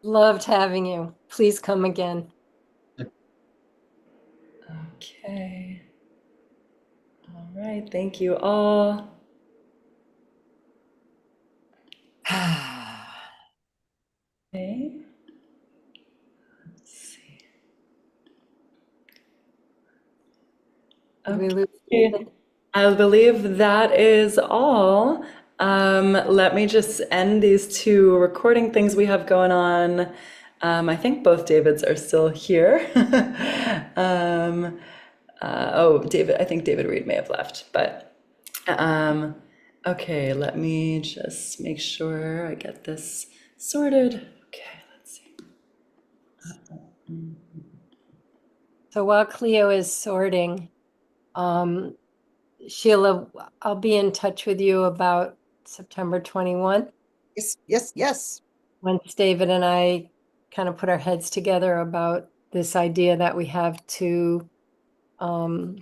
Loved having you. Please come again. okay. All right. Thank you all. Okay. Let's see. Did we lose Okay. David? I believe that is all. Let me just end these two recording things we have going on. I think both Davids are still here. David, I think David Reed may have left, but okay, let me just make sure I get this sorted. Okay, let's see. So while Cleo is sorting, Sheila, I'll be in touch with you about September 21, Yes, yes, yes. once David and I kind of put our heads together about this idea that we have to